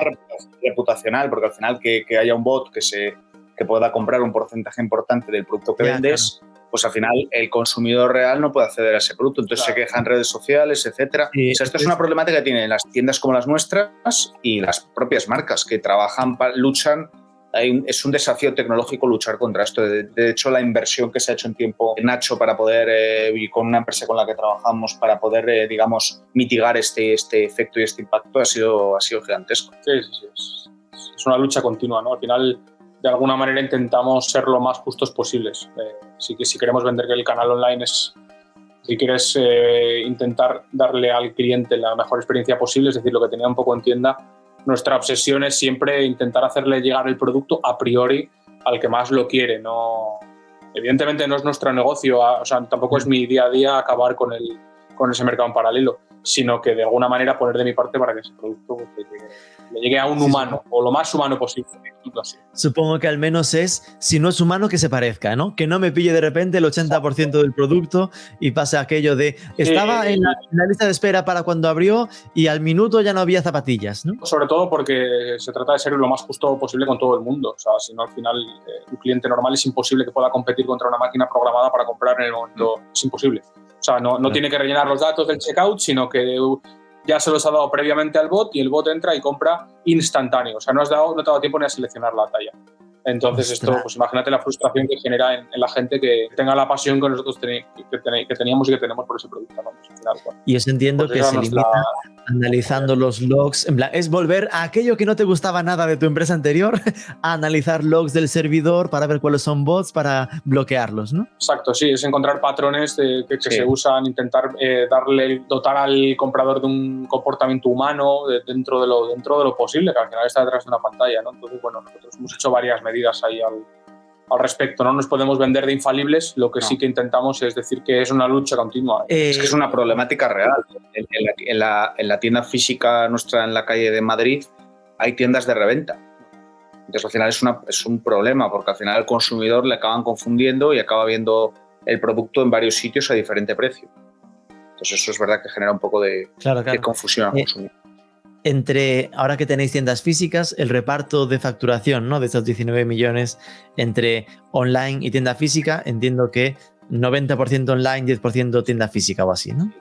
reputacional, porque al final que haya un bot que pueda comprar un porcentaje importante del producto que vendes, claro, pues al final el consumidor real no puede acceder a ese producto, entonces se queja en redes sociales, etcétera. O sea, esto es una problemática que tienen las tiendas como las nuestras y las propias marcas que trabajan, luchan. Es un desafío tecnológico luchar contra esto. De hecho, la inversión que se ha hecho en tiempo, Nacho, para poder, y con una empresa con la que trabajamos, para poder, digamos, mitigar este efecto y este impacto ha sido gigantesco. Sí. Es una lucha continua, ¿no? Al final, de alguna manera, intentamos ser lo más justos posibles. Si queremos vender que el canal online si quieres intentar darle al cliente la mejor experiencia posible, es decir, lo que tenía un poco en tienda, nuestra obsesión es siempre intentar hacerle llegar el producto a priori al que más lo quiere. No, evidentemente no es nuestro negocio, o sea, tampoco es mi día a día acabar con ese mercado en paralelo, sino que de alguna manera poner de mi parte para que ese producto le llegue a un humano, o lo más humano posible. Así. Supongo que al menos si no es humano, que se parezca, ¿no? Que no me pille de repente el 80% del producto y pase aquello de estaba en la lista de espera para cuando abrió y al minuto ya no había zapatillas, ¿no? Sobre todo porque se trata de ser lo más justo posible con todo el mundo. O sea, si no, al final un cliente normal es imposible que pueda competir contra una máquina programada para comprar en el momento. Es imposible. O sea, no tiene que rellenar los datos del checkout, sino que ya se los ha dado previamente al bot y el bot entra y compra instantáneo. O sea, no te ha dado tiempo ni a seleccionar la talla. Entonces, esto, pues imagínate la frustración que genera en la gente que tenga la pasión que nosotros que teníamos y que tenemos por ese producto, ¿no? Pues, al final, bueno, y eso entiendo pues que se limita analizando los logs. En plan, es volver a aquello que no te gustaba nada de tu empresa anterior, a analizar logs del servidor para ver cuáles son bots, para bloquearlos, ¿no? Exacto, sí, es encontrar patrones que se usan, intentar dotar al comprador de un comportamiento humano dentro de lo posible, que al final está detrás de una pantalla, ¿no? Entonces, bueno, nosotros hemos hecho varias medidas ahí al respecto. No nos podemos vender de infalibles, lo que No. sí que intentamos es decir que es una lucha continua. Es que es una problemática real. En la tienda física nuestra en la calle de Madrid hay tiendas de reventa. Entonces al final es un problema, porque al final al consumidor le acaban confundiendo y acaba viendo el producto en varios sitios a diferente precio. Entonces eso es verdad que genera un poco de confusión al consumidor. Ahora que tenéis tiendas físicas, el reparto de facturación, ¿no?, de estos 19 millones entre online y tienda física, entiendo que 90% online, 10% tienda física o así, ¿no?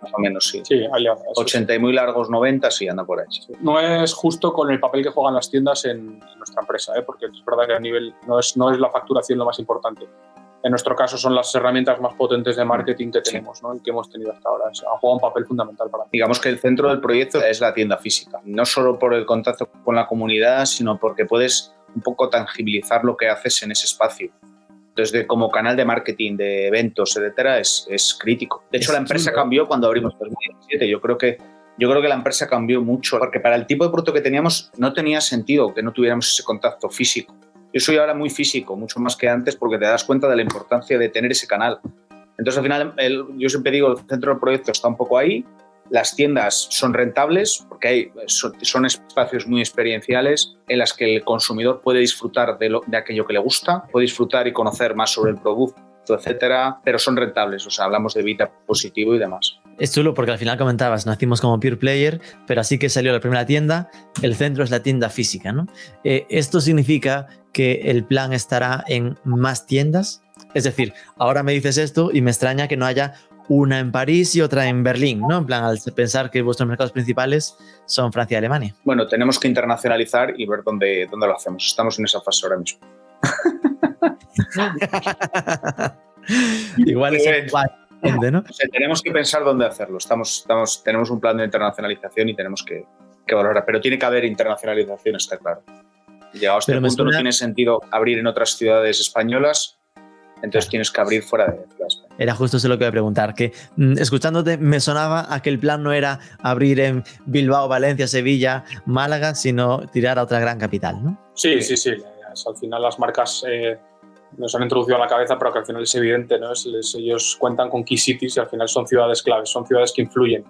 Más o menos, sí. Sí, ahí anda, eso 80 y muy largos 90, sí, anda por ahí. sí. No es justo con el papel que juegan las tiendas en nuestra empresa, porque es verdad que a nivel no es la facturación lo más importante. En nuestro caso son las herramientas más potentes de marketing que tenemos, ¿no?, y que hemos tenido hasta ahora. Han jugado un papel fundamental para mí. Digamos que el centro del proyecto es la tienda física, no solo por el contacto con la comunidad, sino porque puedes un poco tangibilizar lo que haces en ese espacio. Entonces, como canal de marketing, de eventos, etcétera, es crítico. De hecho, la empresa cambió cuando abrimos en 2017. Yo creo que la empresa cambió mucho, porque para el tipo de producto que teníamos no tenía sentido que no tuviéramos ese contacto físico. Yo soy ahora muy físico, mucho más que antes, porque te das cuenta de la importancia de tener ese canal. Entonces, al final, yo siempre digo, el centro del proyecto está un poco ahí, las tiendas son rentables, porque son espacios muy experienciales en las que el consumidor puede disfrutar de aquello que le gusta, puede disfrutar y conocer más sobre el producto, etcétera, pero son rentables, o sea, hablamos de evita positivo y demás. Es chulo porque al final comentabas, nacimos como Pure Player, pero así que salió la primera tienda, el centro es la tienda física, ¿no? ¿Esto significa que el plan estará en más tiendas? Es decir, ahora me dices esto y me extraña que no haya una en París y otra en Berlín, ¿no? En plan, al pensar que vuestros mercados principales son Francia y Alemania. Bueno, tenemos que internacionalizar y ver dónde lo hacemos. Estamos en esa fase ahora mismo. Igual es ¿no? O sea, tenemos que pensar dónde hacerlo. Tenemos un plan de internacionalización y tenemos que valorar, pero tiene que haber internacionalización, está claro. Llegado a este punto no tiene sentido abrir en otras ciudades españolas, entonces tienes que abrir fuera de España. Era justo eso lo que iba a preguntar, que escuchándote me sonaba a que el plan no era abrir en Bilbao, Valencia, Sevilla, Málaga, sino tirar a otra gran capital, ¿no? Sí. Al final las marcas nos han introducido a la cabeza, pero que al final es evidente, ¿no? Ellos cuentan con key cities y al final son ciudades claves, son ciudades que influyen.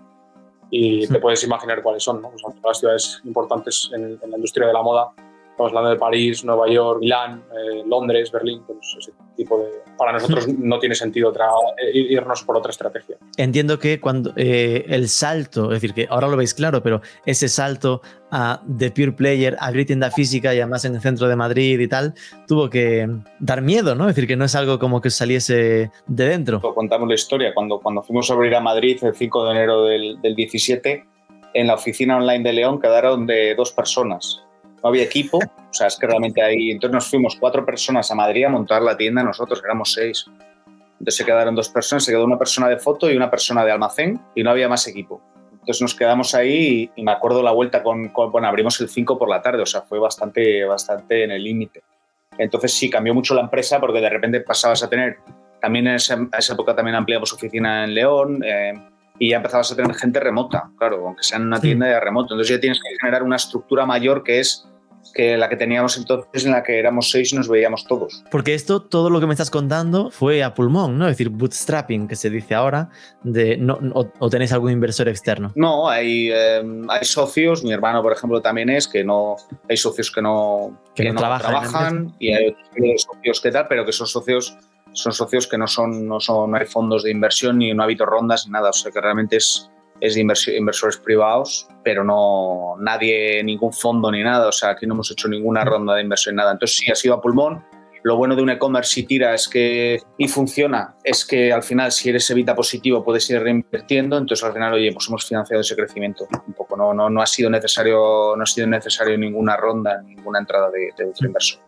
Y te puedes imaginar cuáles son, ¿no? Son todas las ciudades importantes en la industria de la moda. Estamos hablando de París, Nueva York, Milán, Londres, Berlín. Pues ese tipo de... Para nosotros no tiene sentido irnos por otra estrategia. Entiendo que cuando el salto, es decir, que ahora lo veis claro, pero ese salto de Pure Player a abrir tienda física y además en el centro de Madrid y tal, tuvo que dar miedo, ¿no? Es decir, que no es algo como que saliese de dentro. Contamos la historia. Cuando fuimos a abrir a Madrid el 5 de enero del 17, en la oficina online de León quedaron de 2 personas. No había equipo, o sea, es que realmente ahí... Entonces nos fuimos 4 personas a Madrid a montar la tienda, nosotros éramos 6. Entonces se quedaron 2 personas, se quedó una persona de foto y una persona de almacén y no había más equipo. Entonces nos quedamos ahí y me acuerdo la vuelta bueno, abrimos el 5 por la tarde, o sea, fue bastante en el límite. Entonces sí, cambió mucho la empresa porque de repente pasabas a tener... También en esa época también ampliamos oficina en León y ya empezabas a tener gente remota, claro, aunque sea en una tienda de remoto. Entonces ya tienes que generar una estructura mayor que es que la que teníamos entonces, en la que éramos 6 y nos veíamos todos. Porque esto, todo lo que me estás contando fue a pulmón, ¿no? Es decir, bootstrapping, que se dice ahora, o tenéis algún inversor externo. No, hay socios, mi hermano, por ejemplo, también hay socios que no trabajan y hay otros socios que tal, pero que son socios que no hay fondos de inversión ni no ha habido rondas ni nada, o sea que realmente es de inversores privados, pero no nadie, ningún fondo ni nada, o sea, aquí no hemos hecho ninguna ronda de inversión ni nada. Entonces sí, ha sido a pulmón. Lo bueno de un e-commerce si tira y funciona, es que al final si eres evita positivo puedes ir reinvirtiendo, entonces al final, oye, pues hemos financiado ese crecimiento un poco, no ha sido necesario ninguna ronda, ninguna entrada de otro inversor.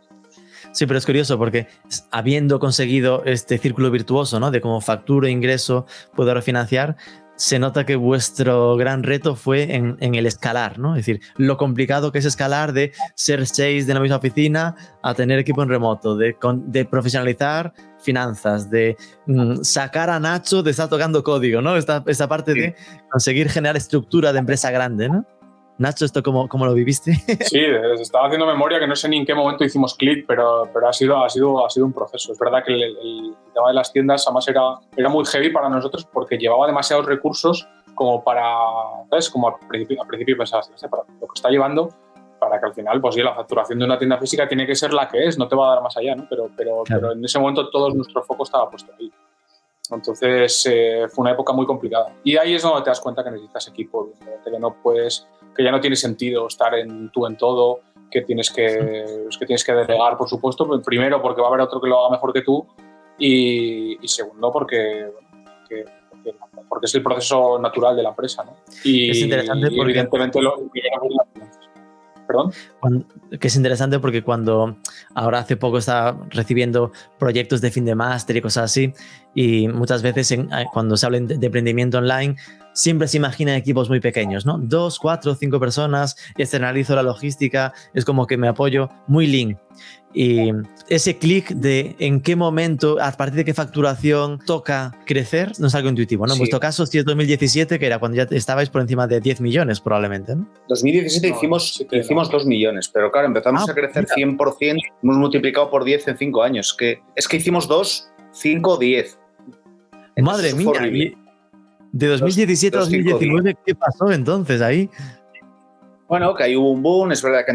Sí, pero es curioso porque habiendo conseguido este círculo virtuoso, ¿no?, de cómo facturo, ingreso, puedo refinanciar, se nota que vuestro gran reto fue en el escalar, ¿no? Es decir, lo complicado que es escalar de ser 6 de la misma oficina a tener equipo en remoto, de profesionalizar finanzas, de sacar a Nacho de estar tocando código, ¿no? Esta parte de conseguir generar estructura de empresa grande, ¿no? Nacho, ¿esto cómo lo viviste? Sí, estaba haciendo memoria que no sé ni en qué momento hicimos clic, pero ha sido un proceso. Es verdad que el tema de las tiendas además era muy heavy para nosotros porque llevaba demasiados recursos como para, ¿sabes? Como al principio pensabas, para lo que está llevando, para que al final, pues sí, la facturación de una tienda física tiene que ser la que es, no te va a dar más allá, ¿no? Pero en ese momento todo nuestro foco estaba puesto ahí. Entonces fue una época muy complicada. Y ahí es donde te das cuenta que necesitas equipo, que no puedes, que ya no tiene sentido estar tú en todo, que tienes que delegar, por supuesto, primero porque va a haber otro que lo haga mejor que tú y segundo porque es el proceso natural de la empresa, ¿no? Y es interesante porque evidentemente ¿Perdón? Que es interesante porque ahora hace poco estaba recibiendo proyectos de fin de máster y cosas así, y muchas veces cuando se habla de emprendimiento online siempre se imaginan equipos muy pequeños, ¿no? 2, 4, 5 personas, externalizo la logística, es como que me apoyo muy lean. Y ese clic de en qué momento, a partir de qué facturación toca crecer, no es algo intuitivo, ¿no? Sí. En vuestro caso, sí es 2017, que era cuando ya estabais por encima de 10 millones, probablemente, ¿no? 2017 hicimos 2 millones, pero claro, empezamos a crecer 100%, hemos multiplicado por 10 en 5 años. Es que hicimos 2, 5, 10. Madre mía, de 2017 a 2019, ¿qué pasó entonces ahí? Bueno, que ahí hubo un boom, es verdad que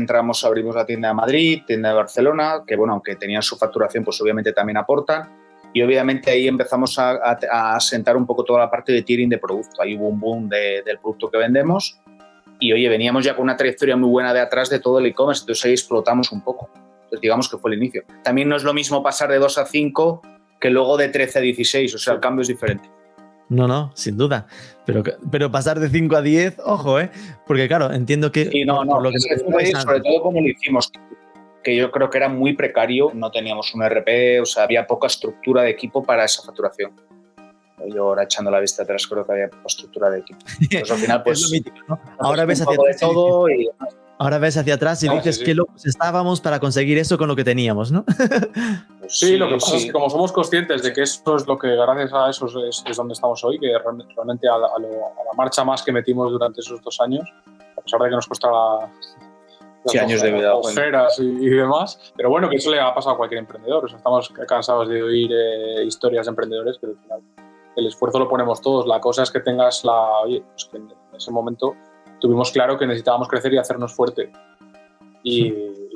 abrimos la tienda de Madrid, tienda de Barcelona, que bueno, aunque tenían su facturación, pues obviamente también aportan, y obviamente ahí empezamos a sentar un poco toda la parte de tiering de producto. Ahí hubo un boom del producto que vendemos, y oye, veníamos ya con una trayectoria muy buena de atrás de todo el e-commerce, entonces ahí explotamos un poco. Entonces digamos que fue el inicio. También no es lo mismo pasar de 2 a 5 que luego de 13 a 16, o sea, el cambio es diferente. No, sin duda. Pero pasar de 5 a 10, ojo, porque claro, entiendo que... Sí, por lo que sobre todo como lo hicimos, que yo creo que era muy precario, no teníamos un RP, o sea, había poca estructura de equipo para esa facturación. Yo ahora echando la vista atrás creo que había poca estructura de equipo. Entonces al final pues... es lo mítico, ¿no? Ahora ves hacia atrás todo y... Ahora ves hacia atrás y dices qué locos estábamos para conseguir eso con lo que teníamos, ¿no? Sí, lo que pasa es que como somos conscientes de que eso es lo que gracias a eso es donde estamos hoy, que realmente a la marcha más que metimos durante esos 2 años, a pesar de que nos costaba años de vida, ojeras y demás, pero bueno, que eso le ha pasado a cualquier emprendedor. O sea, estamos cansados de oír historias de emprendedores, pero al final el esfuerzo lo ponemos todos. La cosa es que tengas pues que en ese momento tuvimos claro que necesitábamos crecer y hacernos fuerte. Y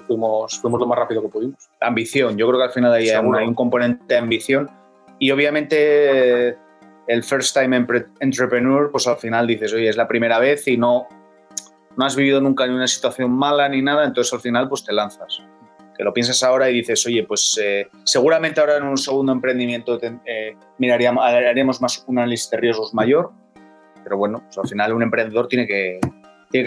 fuimos lo más rápido que pudimos. Ambición, yo creo que al final hay un componente de ambición y obviamente el first time entrepreneur, pues al final dices, oye, es la primera vez y no has vivido nunca ni una situación mala ni nada, entonces al final pues te lanzas. Que lo piensas ahora y dices, oye, pues seguramente ahora en un segundo emprendimiento haríamos más un análisis de riesgos mayor, pero bueno, pues al final un emprendedor tiene que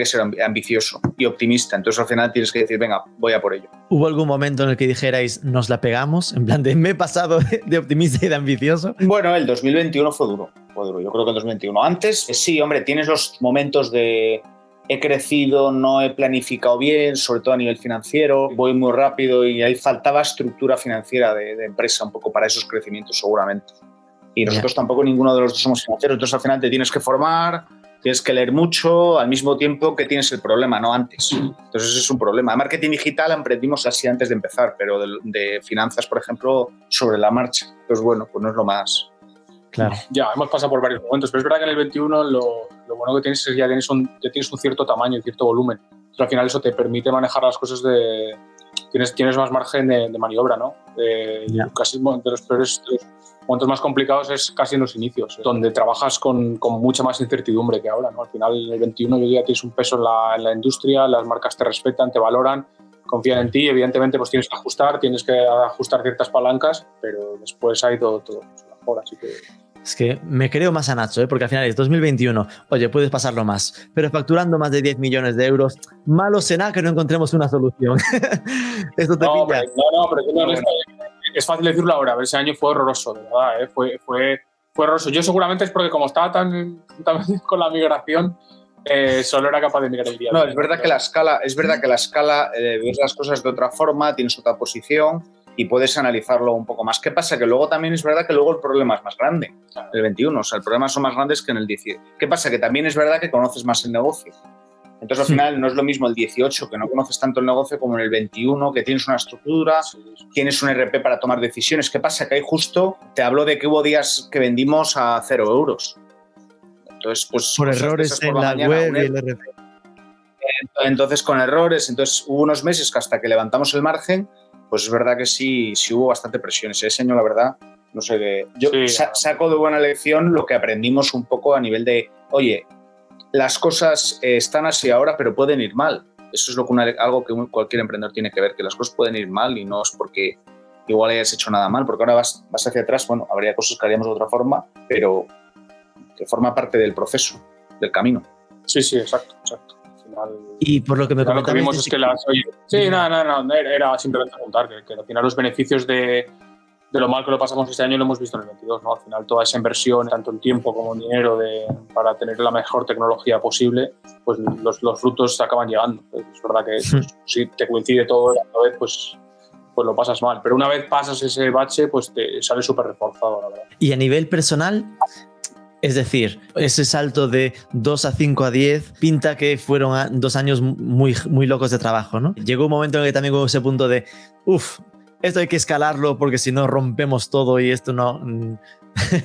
ser ambicioso y optimista. Entonces, al final tienes que decir, venga, voy a por ello. ¿Hubo algún momento en el que dijerais, nos la pegamos? En plan de, me he pasado de optimista y de ambicioso. Bueno, el 2021 fue duro. Yo creo que el 2021. Antes, sí, hombre, tienes los momentos de he crecido, no he planificado bien, sobre todo a nivel financiero, voy muy rápido y ahí faltaba estructura financiera de empresa un poco para esos crecimientos, seguramente. Y nosotros tampoco ninguno de los dos somos financieros. Entonces, al final te tienes que formar, tienes que leer mucho al mismo tiempo que tienes el problema, no antes. Entonces ese es un problema. De marketing digital emprendimos así antes de empezar, pero de finanzas, por ejemplo, sobre la marcha. Entonces, bueno, pues no es lo más... Claro. Ya, hemos pasado por varios momentos, pero es verdad que en el 21 lo bueno que tienes es que ya tienes un cierto tamaño y cierto volumen. Entonces, al final eso te permite manejar las cosas tienes más margen de maniobra, ¿no? Casi de los peores... momentos más complicados es casi en los inicios, donde trabajas con mucha más incertidumbre que ahora, ¿no? Al final, en el 21 ya tienes un peso en la industria, las marcas te respetan, te valoran, confían en ti. Evidentemente, pues tienes que ajustar ciertas palancas, pero después hay todo mejor, así que... Es que me creo más a Nacho, porque al final es 2021, oye, puedes pasarlo más, pero facturando más de 10 millones de euros, malo será que no encontremos una solución. Esto te pilla. Pero es fácil decirlo ahora, ese año fue horroroso, de verdad, fue horroroso. Yo seguramente es porque como estaba tan con la migración, solo era capaz de migrar el día. No, es verdad que la escala ves las cosas de otra forma, tienes otra posición y puedes analizarlo un poco más. ¿Qué pasa? Que luego también es verdad que luego el problema es más grande, el 21, o sea, el problema son más grandes que en el 17. ¿Qué pasa? Que también es verdad que conoces más el negocio. Entonces, al final, no es lo mismo el 18, que no conoces tanto el negocio, como en el 21, que tienes una estructura, tienes un RP para tomar decisiones. ¿Qué pasa? Que ahí justo te hablo de que hubo días que vendimos a 0 euros. Entonces, pues... Por errores en la web y el RP. Entonces, con errores, entonces hubo unos meses que hasta que levantamos el margen, pues es verdad que sí hubo bastante presión. Ese año, la verdad, no sé, yo saco de buena lección lo que aprendimos un poco a nivel de, oye, las cosas están así ahora, pero pueden ir mal. Eso es algo que cualquier emprendedor tiene que ver, que las cosas pueden ir mal y no es porque igual hayas hecho nada mal, porque ahora vas hacia atrás, bueno, habría cosas que haríamos de otra forma, pero que forma parte del proceso, del camino. Sí, exacto. Y por lo que me comentabas, lo que vimos es que era simplemente contar que al final los beneficios de lo mal que lo pasamos este año lo hemos visto en el 22, ¿no? Al final toda esa inversión, tanto en tiempo como en dinero para tener la mejor tecnología posible, pues los frutos acaban llegando. Es verdad que si te coincide todo a la vez, pues lo pasas mal. Pero una vez pasas ese bache, pues te sale súper reforzado, la verdad. Y a nivel personal, es decir, ese salto de 2 a 5 a 10 pinta que fueron 2 años muy, muy locos de trabajo, ¿no? Llegó un momento en el que también hubo ese punto de, esto hay que escalarlo porque si no rompemos todo y esto no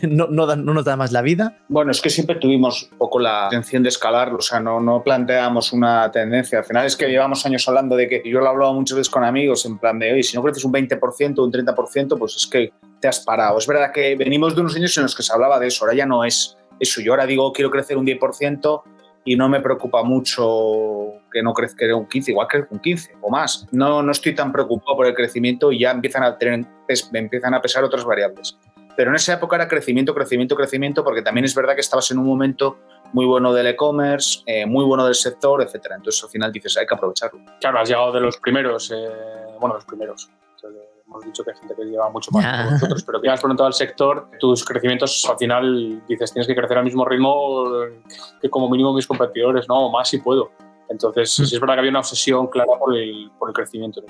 nos da más la vida. Bueno, es que siempre tuvimos un poco la intención de escalarlo, o sea, no planteamos una tendencia. Al final es que llevamos años hablando de que, yo lo he hablado muchas veces con amigos, en plan de, oye, si no creces un 20% o un 30%, pues es que te has parado. Es verdad que venimos de unos años en los que se hablaba de eso, ahora ya no es eso. Yo ahora digo, quiero crecer un 10% y no me preocupa mucho que no crezca un 15%, igual crezco un 15% o más. No estoy tan preocupado por el crecimiento y ya empiezan a pesar otras variables. Pero en esa época era crecimiento, porque también es verdad que estabas en un momento muy bueno del e-commerce, muy bueno del sector, etcétera. Entonces, al final dices, hay que aprovecharlo. Claro, has llegado de los primeros, los primeros. Hemos dicho que hay gente que lleva mucho más que nosotros, pero que llegas pronto al sector, tus crecimientos, al final dices, tienes que crecer al mismo ritmo que como mínimo mis competidores, ¿no? O más si puedo. Entonces, sí es verdad que había una obsesión clara por el crecimiento.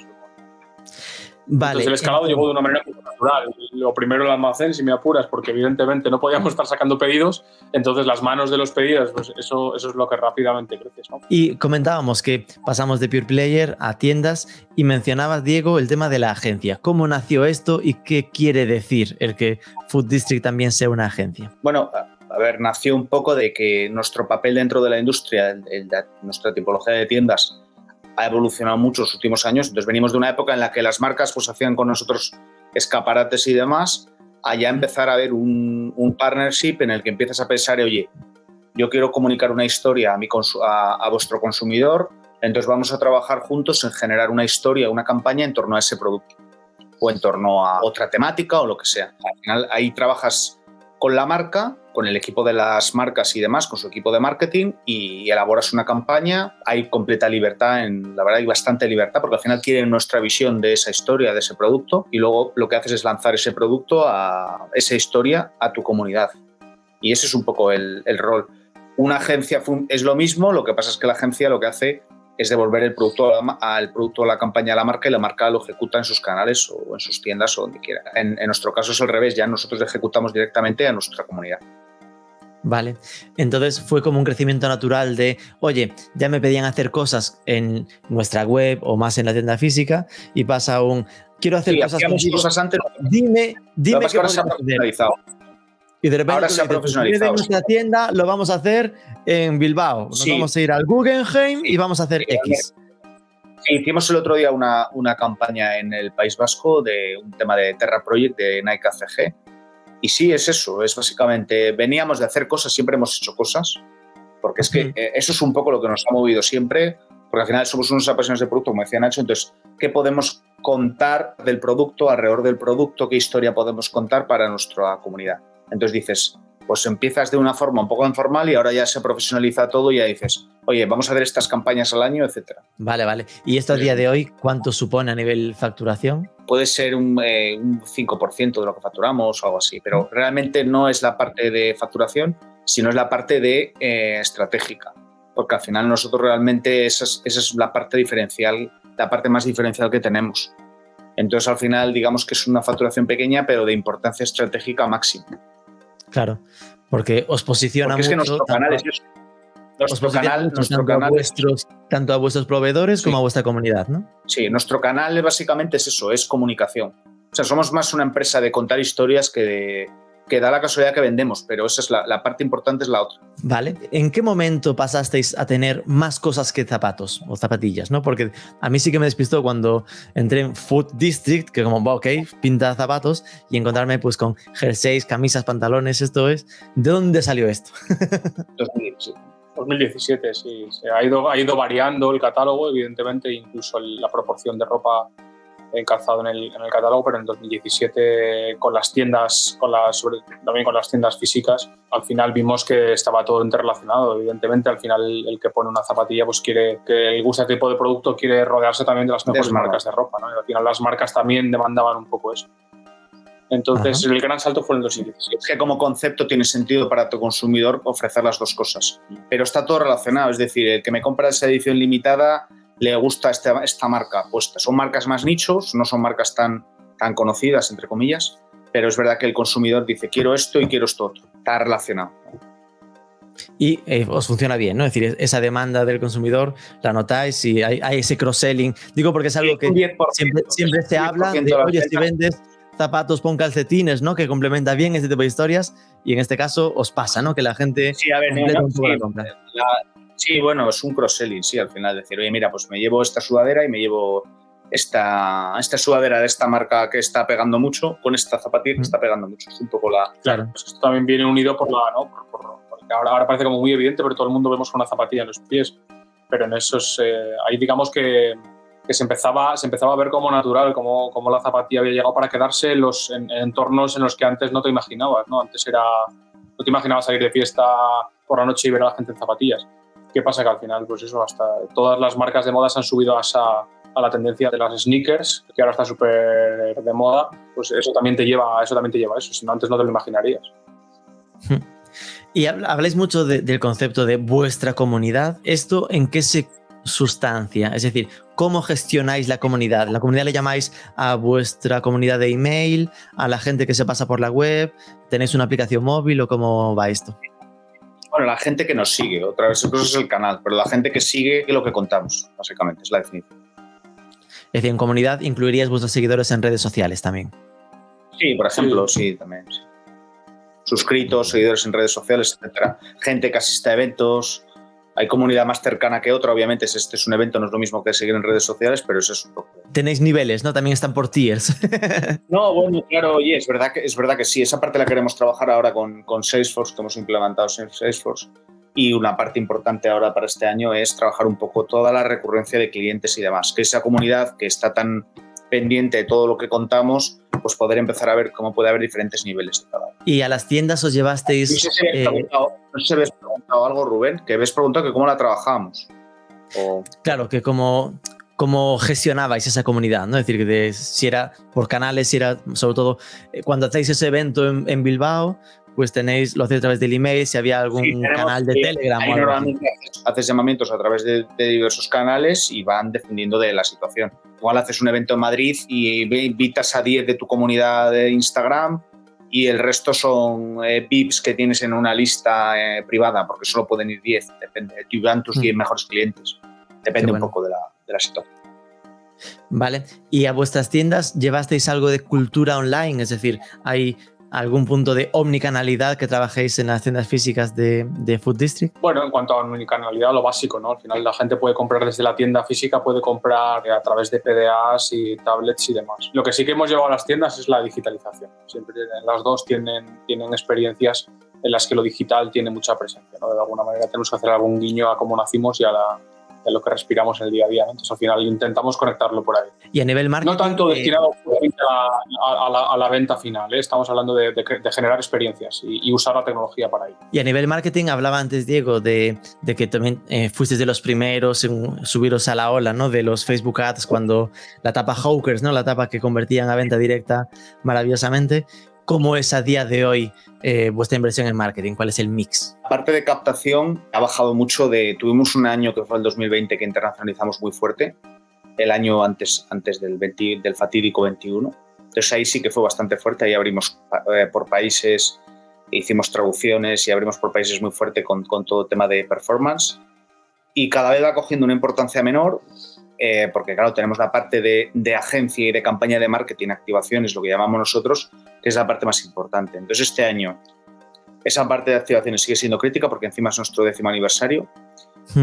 Vale, entonces el escalado llegó de una manera natural. Lo primero el almacén, si me apuras, porque evidentemente no podíamos estar sacando pedidos, entonces las manos de los pedidos, pues eso es lo que rápidamente creces, ¿no? Y comentábamos que pasamos de Pure Player a tiendas y mencionabas, Diego, el tema de la agencia. ¿Cómo nació esto y qué quiere decir el que Food District también sea una agencia? Bueno, a ver, nació un poco de que nuestro papel dentro de la industria, nuestra tipología de tiendas, ha evolucionado mucho en los últimos años. Entonces venimos de una época en la que las marcas pues hacían con nosotros escaparates y demás, a ya empezar a ver un partnership en el que empiezas a pensar, oye, yo quiero comunicar una historia a vuestro consumidor, entonces vamos a trabajar juntos en generar una historia, una campaña en torno a ese producto o en torno a otra temática o lo que sea. Al final ahí trabajas con la marca, con el equipo de las marcas y demás, con su equipo de marketing, y elaboras una campaña. Hay completa libertad, la verdad hay bastante libertad, porque al final quieren nuestra visión de esa historia, de ese producto, y luego lo que haces es lanzar ese producto, esa historia, a tu comunidad. Y ese es un poco el rol. Una agencia es lo mismo, lo que pasa es que la agencia lo que hace es devolver el producto a la campaña a la marca, y la marca lo ejecuta en sus canales o en sus tiendas o donde quiera. En nuestro caso es al revés, ya nosotros ejecutamos directamente a nuestra comunidad. Vale, entonces fue como un crecimiento natural de, oye, ya me pedían hacer cosas en nuestra web o más en la tienda física, y pasa quiero hacer cosas antes. Dime qué ahora se ha profesionalizado. Y de repente ahora se ha profesionalizado. De nuestra tienda lo vamos a hacer en Bilbao. Nos vamos a ir al Guggenheim y vamos a hacer X. Sí, hicimos el otro día una campaña en el País Vasco de un tema de Terra Project de Nike ACG. Y sí, es eso, es básicamente, veníamos de hacer cosas, siempre hemos hecho cosas, porque es que eso es un poco lo que nos ha movido siempre, porque al final somos unos apasionados de producto, como decía Nacho. Entonces, ¿qué podemos contar del producto, alrededor del producto? ¿Qué historia podemos contar para nuestra comunidad? Entonces dices, pues empiezas de una forma un poco informal y ahora ya se profesionaliza todo y ya dices, oye, vamos a hacer estas campañas al año, etcétera. Vale. ¿Y esto a día de hoy cuánto supone a nivel facturación? Puede ser un 5% de lo que facturamos o algo así, pero realmente no es la parte de facturación, sino es la parte de estratégica, porque al final nosotros realmente esa es la parte diferencial, la parte más diferencial que tenemos. Entonces al final digamos que es una facturación pequeña, pero de importancia estratégica máxima. Claro, porque os posiciona mucho. Es que nuestro canal es eso. Nuestro canal, tanto a vuestros proveedores como a vuestra comunidad, ¿no? Sí, nuestro canal básicamente es eso, es comunicación. O sea, somos más una empresa de contar historias que da la casualidad que vendemos, pero esa es la parte importante, es la otra. Vale. ¿En qué momento pasasteis a tener más cosas que zapatos o zapatillas, ¿no? Porque a mí sí que me despistó cuando entré en Food District, que como, ok, pinta zapatos, y encontrarme pues con jerseys, camisas, pantalones, esto es... ¿De dónde salió esto? 2017, sí. Ha ido variando el catálogo, evidentemente, incluso la proporción de ropa calzado en el catálogo, pero en 2017 con las tiendas, también con las tiendas físicas, al final vimos que estaba todo interrelacionado. Evidentemente, al final el que pone una zapatilla pues quiere que gusta este tipo de producto, quiere rodearse también de las mejores marcas de ropa, ¿no? Y al final las marcas también demandaban un poco eso. Entonces, el gran salto fue en el 2017. Es que como concepto tiene sentido para tu consumidor ofrecer las dos cosas, pero está todo relacionado. Es decir, el que me compra esa edición limitada le gusta esta marca puesta. Son marcas más nichos, no son marcas tan conocidas, entre comillas, pero es verdad que el consumidor dice quiero esto y quiero esto otro. Está relacionado. Y os funciona bien, ¿no? Es decir, esa demanda del consumidor la notáis y hay ese cross-selling. Digo porque es algo que siempre se habla de, oye, si vendes zapatos, pon calcetines, ¿no? Que complementa bien este tipo de historias, y en este caso os pasa, ¿no? Que la gente completa un poco la compra. Sí, bueno, es un cross-selling, sí, al final. Decir, oye, mira, pues me llevo esta sudadera y me llevo esta sudadera de esta marca que está pegando mucho con esta zapatilla que está pegando mucho. Es un poco la... Claro, pues esto también viene unido por porque ahora parece como muy evidente, pero todo el mundo vemos con una zapatilla en los pies. Pero en esos, ahí digamos que se empezaba a ver como natural, como la zapatilla había llegado para quedarse en entornos en los que antes no te imaginabas, ¿no? Antes no te imaginabas salir de fiesta por la noche y ver a la gente en zapatillas. ¿Qué pasa? Que al final, pues eso, hasta todas las marcas de moda se han subido a la tendencia de las sneakers, que ahora está súper de moda, pues eso también te lleva a eso, si no antes no te lo imaginarías. Y habláis mucho del concepto de vuestra comunidad. ¿Esto en qué se sustancia? Es decir, ¿cómo gestionáis la comunidad? ¿La comunidad le llamáis a vuestra comunidad de email, a la gente que se pasa por la web? ¿Tenéis una aplicación móvil o cómo va esto? Bueno, la gente que nos sigue, otra vez eso es el canal, pero la gente que sigue lo que contamos, básicamente, es la definición. Es decir, en comunidad incluiríais vuestros seguidores en redes sociales también. Sí, por ejemplo, sí también. Sí. Suscritos, seguidores en redes sociales, etcétera. Gente que asiste a eventos. Hay comunidad más cercana que otra, obviamente. Este es un evento, no es lo mismo que seguir en redes sociales, pero eso es un poco. Tenéis niveles, ¿no? También están por tiers. No, bueno, claro, oye, es verdad que sí. Esa parte la queremos trabajar ahora con Salesforce, que hemos implementado en Salesforce. Y una parte importante ahora para este año es trabajar un poco toda la recurrencia de clientes y demás. Que esa comunidad que está tan pendiente de todo lo que contamos, pues poder empezar a ver cómo puede haber diferentes niveles de cada uno. ¿Y a las tiendas os llevasteis...? No sé si habéis preguntado algo, Rubén, que habéis preguntado que cómo la trabajamos. Claro, que cómo gestionabais esa comunidad, ¿no? Es decir, que si era por canales, si era sobre todo cuando hacéis ese evento en Bilbao, pues lo hacéis a través del email, si había algún canal de Telegram. Ahí normalmente haces llamamientos a través de diversos canales y van dependiendo de la situación. Igual haces un evento en Madrid y invitas a 10 de tu comunidad de Instagram y el resto son VIPs que tienes en una lista privada, porque solo pueden ir 10, depende. Te van tus 10 mejores clientes. Depende un poco de la situación. Vale. ¿Y a vuestras tiendas llevasteis algo de cultura online? Es decir, ¿hay algún punto de omnicanalidad que trabajéis en las tiendas físicas de Food District? Bueno, en cuanto a omnicanalidad, lo básico, ¿no? Al final la gente puede comprar desde la tienda física, puede comprar a través de PDAs y tablets y demás. Lo que sí que hemos llevado a las tiendas es la digitalización. Siempre las dos tienen experiencias en las que lo digital tiene mucha presencia, ¿no? De alguna manera tenemos que hacer algún guiño a cómo nacimos y a lo que respiramos en el día a día, ¿no? Entonces al final intentamos conectarlo por ahí. Y a nivel marketing, no tanto destinado a la venta final, ¿eh? Estamos hablando de generar experiencias y usar la tecnología para ello. Y a nivel marketing, hablaba antes Diego de que también fuisteis de los primeros en subiros a la ola, ¿no? De los Facebook Ads, cuando la etapa Hawkers, ¿no? La etapa que convertían a venta directa maravillosamente. ¿Cómo es a día de hoy vuestra inversión en marketing? ¿Cuál es el mix? La parte de captación ha bajado mucho. Tuvimos un año que fue el 2020 que internacionalizamos muy fuerte, el año antes del fatídico 21. Entonces ahí sí que fue bastante fuerte. Ahí abrimos por países hicimos traducciones y abrimos por países muy fuerte con todo el tema de performance. Y cada vez va cogiendo una importancia menor, porque claro, tenemos la parte de agencia y de campaña de marketing, activaciones, lo que llamamos nosotros, que es la parte más importante. Entonces este año esa parte de activaciones sigue siendo crítica porque encima es nuestro 10º aniversario.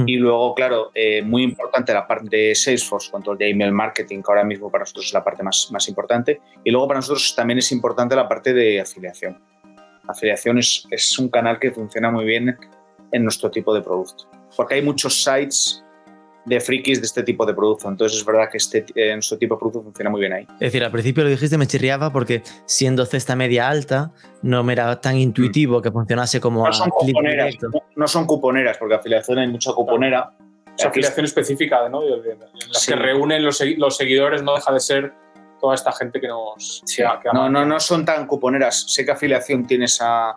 Y luego, claro, muy importante la parte de Salesforce, con todo el de email marketing, que ahora mismo para nosotros es la parte más importante. Y luego para nosotros también es importante la parte de afiliación. Afiliación es un canal que funciona muy bien en nuestro tipo de producto, porque hay muchos sites de frikis de este tipo de producto. Entonces es verdad que nuestro tipo de producto funciona muy bien ahí. Es decir, al principio lo dijiste, me chirriaba porque siendo cesta media alta no me era tan intuitivo que funcionase como no son cuponeras, no son cuponeras, porque afiliación hay mucha cuponera. Es afiliación específica, ¿no? En las que reúnen los seguidores, no deja de ser toda esta gente que nos... Sí. No son tan cuponeras. Sé que afiliación tiene esa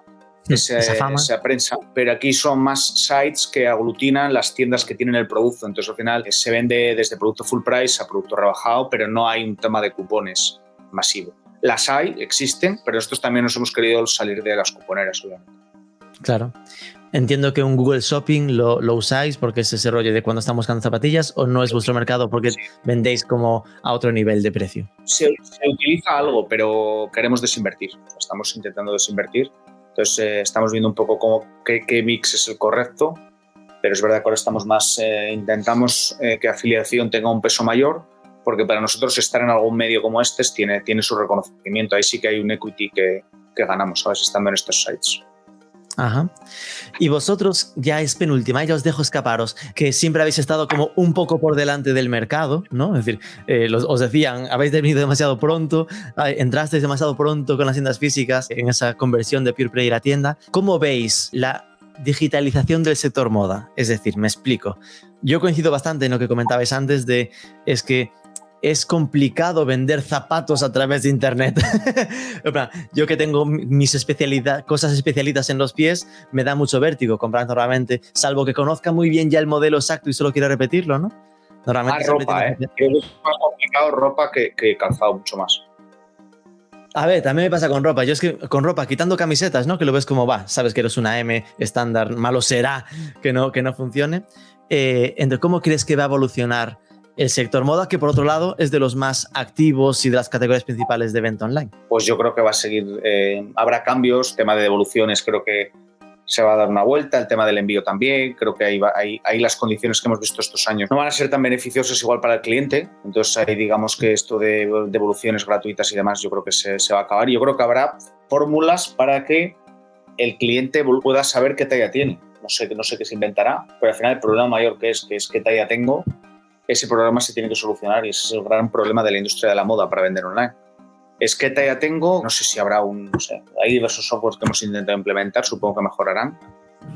prensa, pero aquí son más sites que aglutinan las tiendas que tienen el producto. Entonces al final se vende desde producto full price a producto rebajado, pero no hay un tema de cupones masivo. Las hay, existen, pero nosotros también nos hemos querido salir de las cuponeras, obviamente. Claro. Entiendo que un Google Shopping lo usáis porque es ese rollo de cuando estamos buscando zapatillas, o no es vuestro mercado porque vendéis como a otro nivel de precio. Se utiliza algo, pero queremos desinvertir. Estamos intentando desinvertir. Entonces estamos viendo un poco qué mix es el correcto, pero es verdad que ahora estamos más, intentamos que afiliación tenga un peso mayor, porque para nosotros estar en algún medio como este tiene su reconocimiento. Ahí sí que hay un equity que ganamos, ¿sabes? Estando en estos sites. Ajá. Y vosotros, ya es penúltima, ya os dejo escaparos, que siempre habéis estado como un poco por delante del mercado, ¿no? Es decir, os decían, habéis venido demasiado pronto, entrasteis demasiado pronto con las tiendas físicas en esa conversión de Pure Play a tienda. ¿Cómo veis la digitalización del sector moda? Es decir, me explico. Yo coincido bastante en lo que comentabais antes es que es complicado vender zapatos a través de internet. Yo que tengo cosas especialitas en los pies, me da mucho vértigo comprar normalmente, salvo que conozca muy bien ya el modelo exacto y solo quiera repetirlo, ¿no? Normalmente ropa, Creo que es más complicado ropa que calzado, mucho más. A ver, también me pasa con ropa. Yo es que con ropa, quitando camisetas, ¿no? Que lo ves como va, sabes que eres una M estándar, malo será que no funcione. Entonces, ¿cómo crees que va a evolucionar el sector moda, que por otro lado es de los más activos y de las categorías principales de venta online? Pues yo creo que va a seguir, habrá cambios, tema de devoluciones creo que se va a dar una vuelta, el tema del envío también, creo que ahí las condiciones que hemos visto estos años no van a ser tan beneficiosas igual para el cliente, entonces ahí digamos que esto de devoluciones gratuitas y demás yo creo que se va a acabar, y yo creo que habrá fórmulas para que el cliente pueda saber qué talla tiene, no sé qué se inventará, pero al final el problema mayor que es qué talla tengo. Ese problema se tiene que solucionar y ese es el gran problema de la industria de la moda para vender online. Es qué talla tengo, no sé si habrá hay diversos softwares que hemos intentado implementar, supongo que mejorarán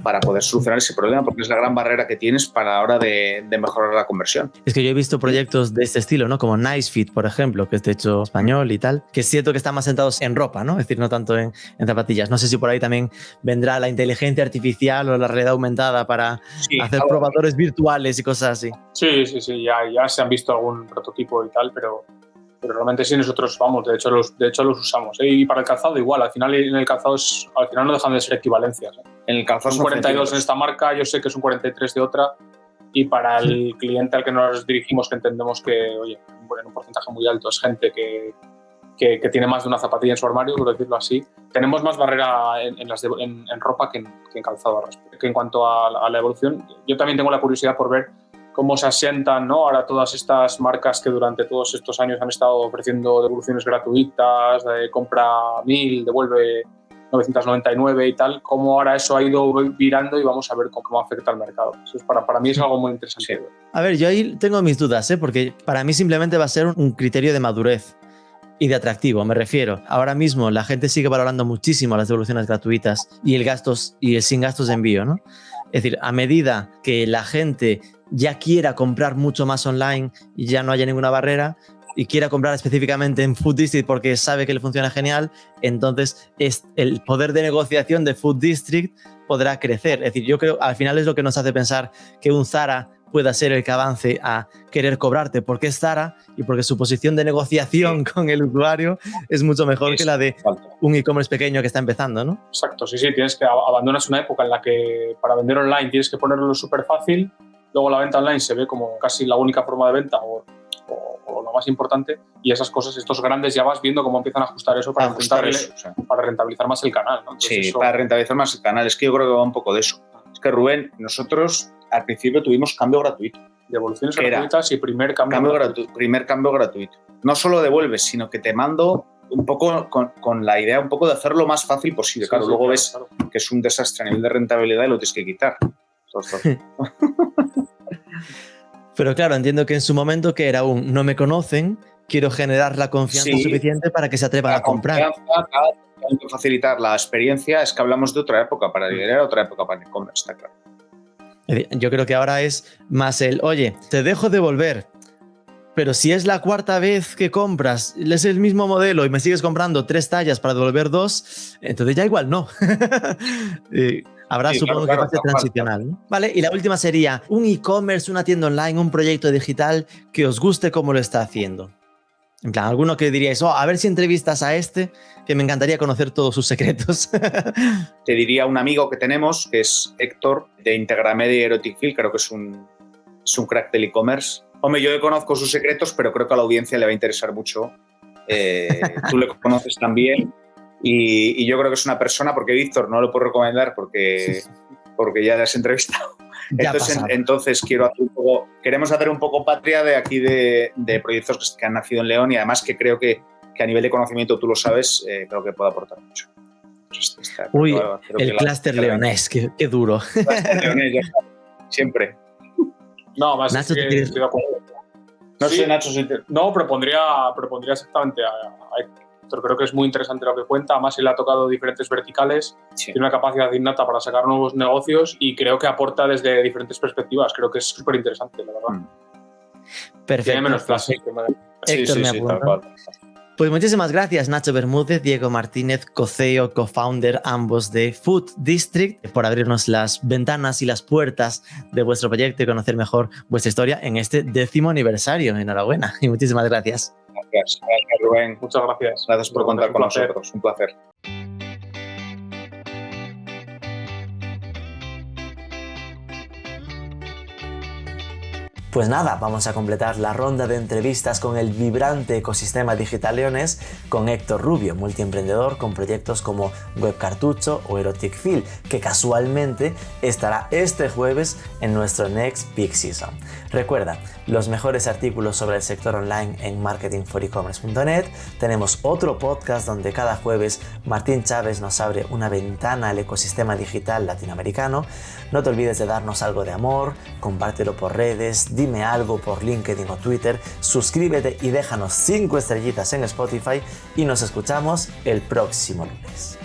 para poder solucionar ese problema, porque es la gran barrera que tienes para la hora de mejorar la conversión. Es que yo he visto proyectos de este estilo, ¿no? Como NiceFit, por ejemplo, que es de hecho español y tal, que es cierto que están más sentados en ropa, ¿no? Es decir, no tanto en zapatillas. No sé si por ahí también vendrá la inteligencia artificial o la realidad aumentada para hacer probadores virtuales y cosas así. Sí, ya se han visto algún prototipo y tal, pero realmente sí, nosotros vamos, de hecho los usamos. Y para el calzado igual, al final en el calzado no dejan de ser equivalencias. En el calzado son 42 en esta marca, yo sé que son 43 de otra, y para el cliente al que nos dirigimos, que entendemos que, oye, en un porcentaje muy alto es gente que tiene más de una zapatilla en su armario, por decirlo así, tenemos más barrera en ropa que en calzado. Que en cuanto a la evolución, yo también tengo la curiosidad por ver cómo se asientan, ¿no? Ahora todas estas marcas que durante todos estos años han estado ofreciendo devoluciones gratuitas, de compra 1000, devuelve 999 y tal, cómo ahora eso ha ido virando y vamos a ver cómo afecta al mercado. Eso es para mí es algo muy interesante. Sí. A ver, yo ahí tengo mis dudas, porque para mí simplemente va a ser un criterio de madurez y de atractivo, me refiero. Ahora mismo la gente sigue valorando muchísimo las devoluciones gratuitas y el sin gastos de envío, ¿no? Es decir, a medida que la gente ya quiera comprar mucho más online y ya no haya ninguna barrera y quiera comprar específicamente en Food District porque sabe que le funciona genial, entonces el poder de negociación de Food District podrá crecer. Es decir, yo creo al final es lo que nos hace pensar que un Zara pueda ser el que avance a querer cobrarte porque es Zara y porque su posición de negociación con el usuario es mucho mejor que la de un e-commerce pequeño que está empezando, ¿no? Exacto, sí, tienes que abandonas una época en la que para vender online tienes que ponerlo súper fácil, luego la venta online se ve como casi la única forma de venta o lo más importante, y esas cosas, estos grandes ya vas viendo cómo empiezan a ajustar eso para rentabilizar más el canal, ¿no? Entonces, sí, para rentabilizar más el canal. Es que yo creo que va un poco de eso. Es que, Rubén, nosotros al principio tuvimos cambio gratuito. Devoluciones gratuitas y primer cambio gratuito. Primer cambio gratuito. No solo devuelves, sino que te mando un poco con la idea un poco de hacerlo lo más fácil posible. Claro, luego ves que es un desastre a nivel de rentabilidad y lo tienes que quitar. Pero claro, entiendo que en su momento que era un no me conocen, quiero generar la confianza suficiente para que se atrevan a comprar. Hay que facilitar la experiencia, es que hablamos de otra época para liderar, otra época para e-commerce, está claro. Yo creo que ahora es más el, oye, te dejo devolver, pero si es la cuarta vez que compras, es el mismo modelo y me sigues comprando 3 tallas para devolver 2, entonces ya igual no. Habrá, supongo, que fase transicional, ¿no? Vale, y la última sería un e-commerce, una tienda online, un proyecto digital que os guste cómo lo está haciendo. En plan, alguno que diríais, a ver si entrevistas a este, que me encantaría conocer todos sus secretos. Te diría un amigo que tenemos, que es Héctor, de Integramedia y Erotic Field, creo que es un crack del e-commerce. Hombre, yo le conozco sus secretos, pero creo que a la audiencia le va a interesar mucho. Tú le conoces también. Y yo creo que es una persona, porque Víctor no lo puedo recomendar porque ya le has entrevistado. Entonces queremos hacer un poco patria de aquí de proyectos que han nacido en León, y además que creo que a nivel de conocimiento, tú lo sabes, creo que puede aportar mucho. Uy, el clúster leonés, qué duro. El clúster leonés, ya está, siempre. No, más Nacho, es que estoy de acuerdo. No sé, Nacho, si No, propondría exactamente a Héctor. Creo que es muy interesante lo que cuenta. Además, él ha tocado diferentes verticales, tiene una capacidad innata para sacar nuevos negocios y creo que aporta desde diferentes perspectivas. Creo que es súper interesante, la verdad. Perfecto. Tiene menos clase. Héctor me apunta. tal cual. Pues muchísimas gracias, Nacho Bermúdez, Diego Martínez, co-CEO, co-founder, ambos de Food District, por abrirnos las ventanas y las puertas de vuestro proyecto y conocer mejor vuestra historia en este 10º aniversario. Enhorabuena y muchísimas gracias. Gracias, Rubén. Muchas gracias. Gracias por contar con nosotros. Un placer. Pues nada, vamos a completar la ronda de entrevistas con el vibrante ecosistema digital leonés con Héctor Rubio, multiemprendedor con proyectos como Web Cartucho o Erotic Field, que casualmente estará este jueves en nuestro Next Peak Season. Recuerda, los mejores artículos sobre el sector online en marketingforecommerce.net. Tenemos otro podcast donde cada jueves Martín Chávez nos abre una ventana al ecosistema digital latinoamericano. No te olvides de darnos algo de amor, compártelo por redes, dime algo por LinkedIn o Twitter, suscríbete y déjanos 5 estrellitas en Spotify y nos escuchamos el próximo lunes.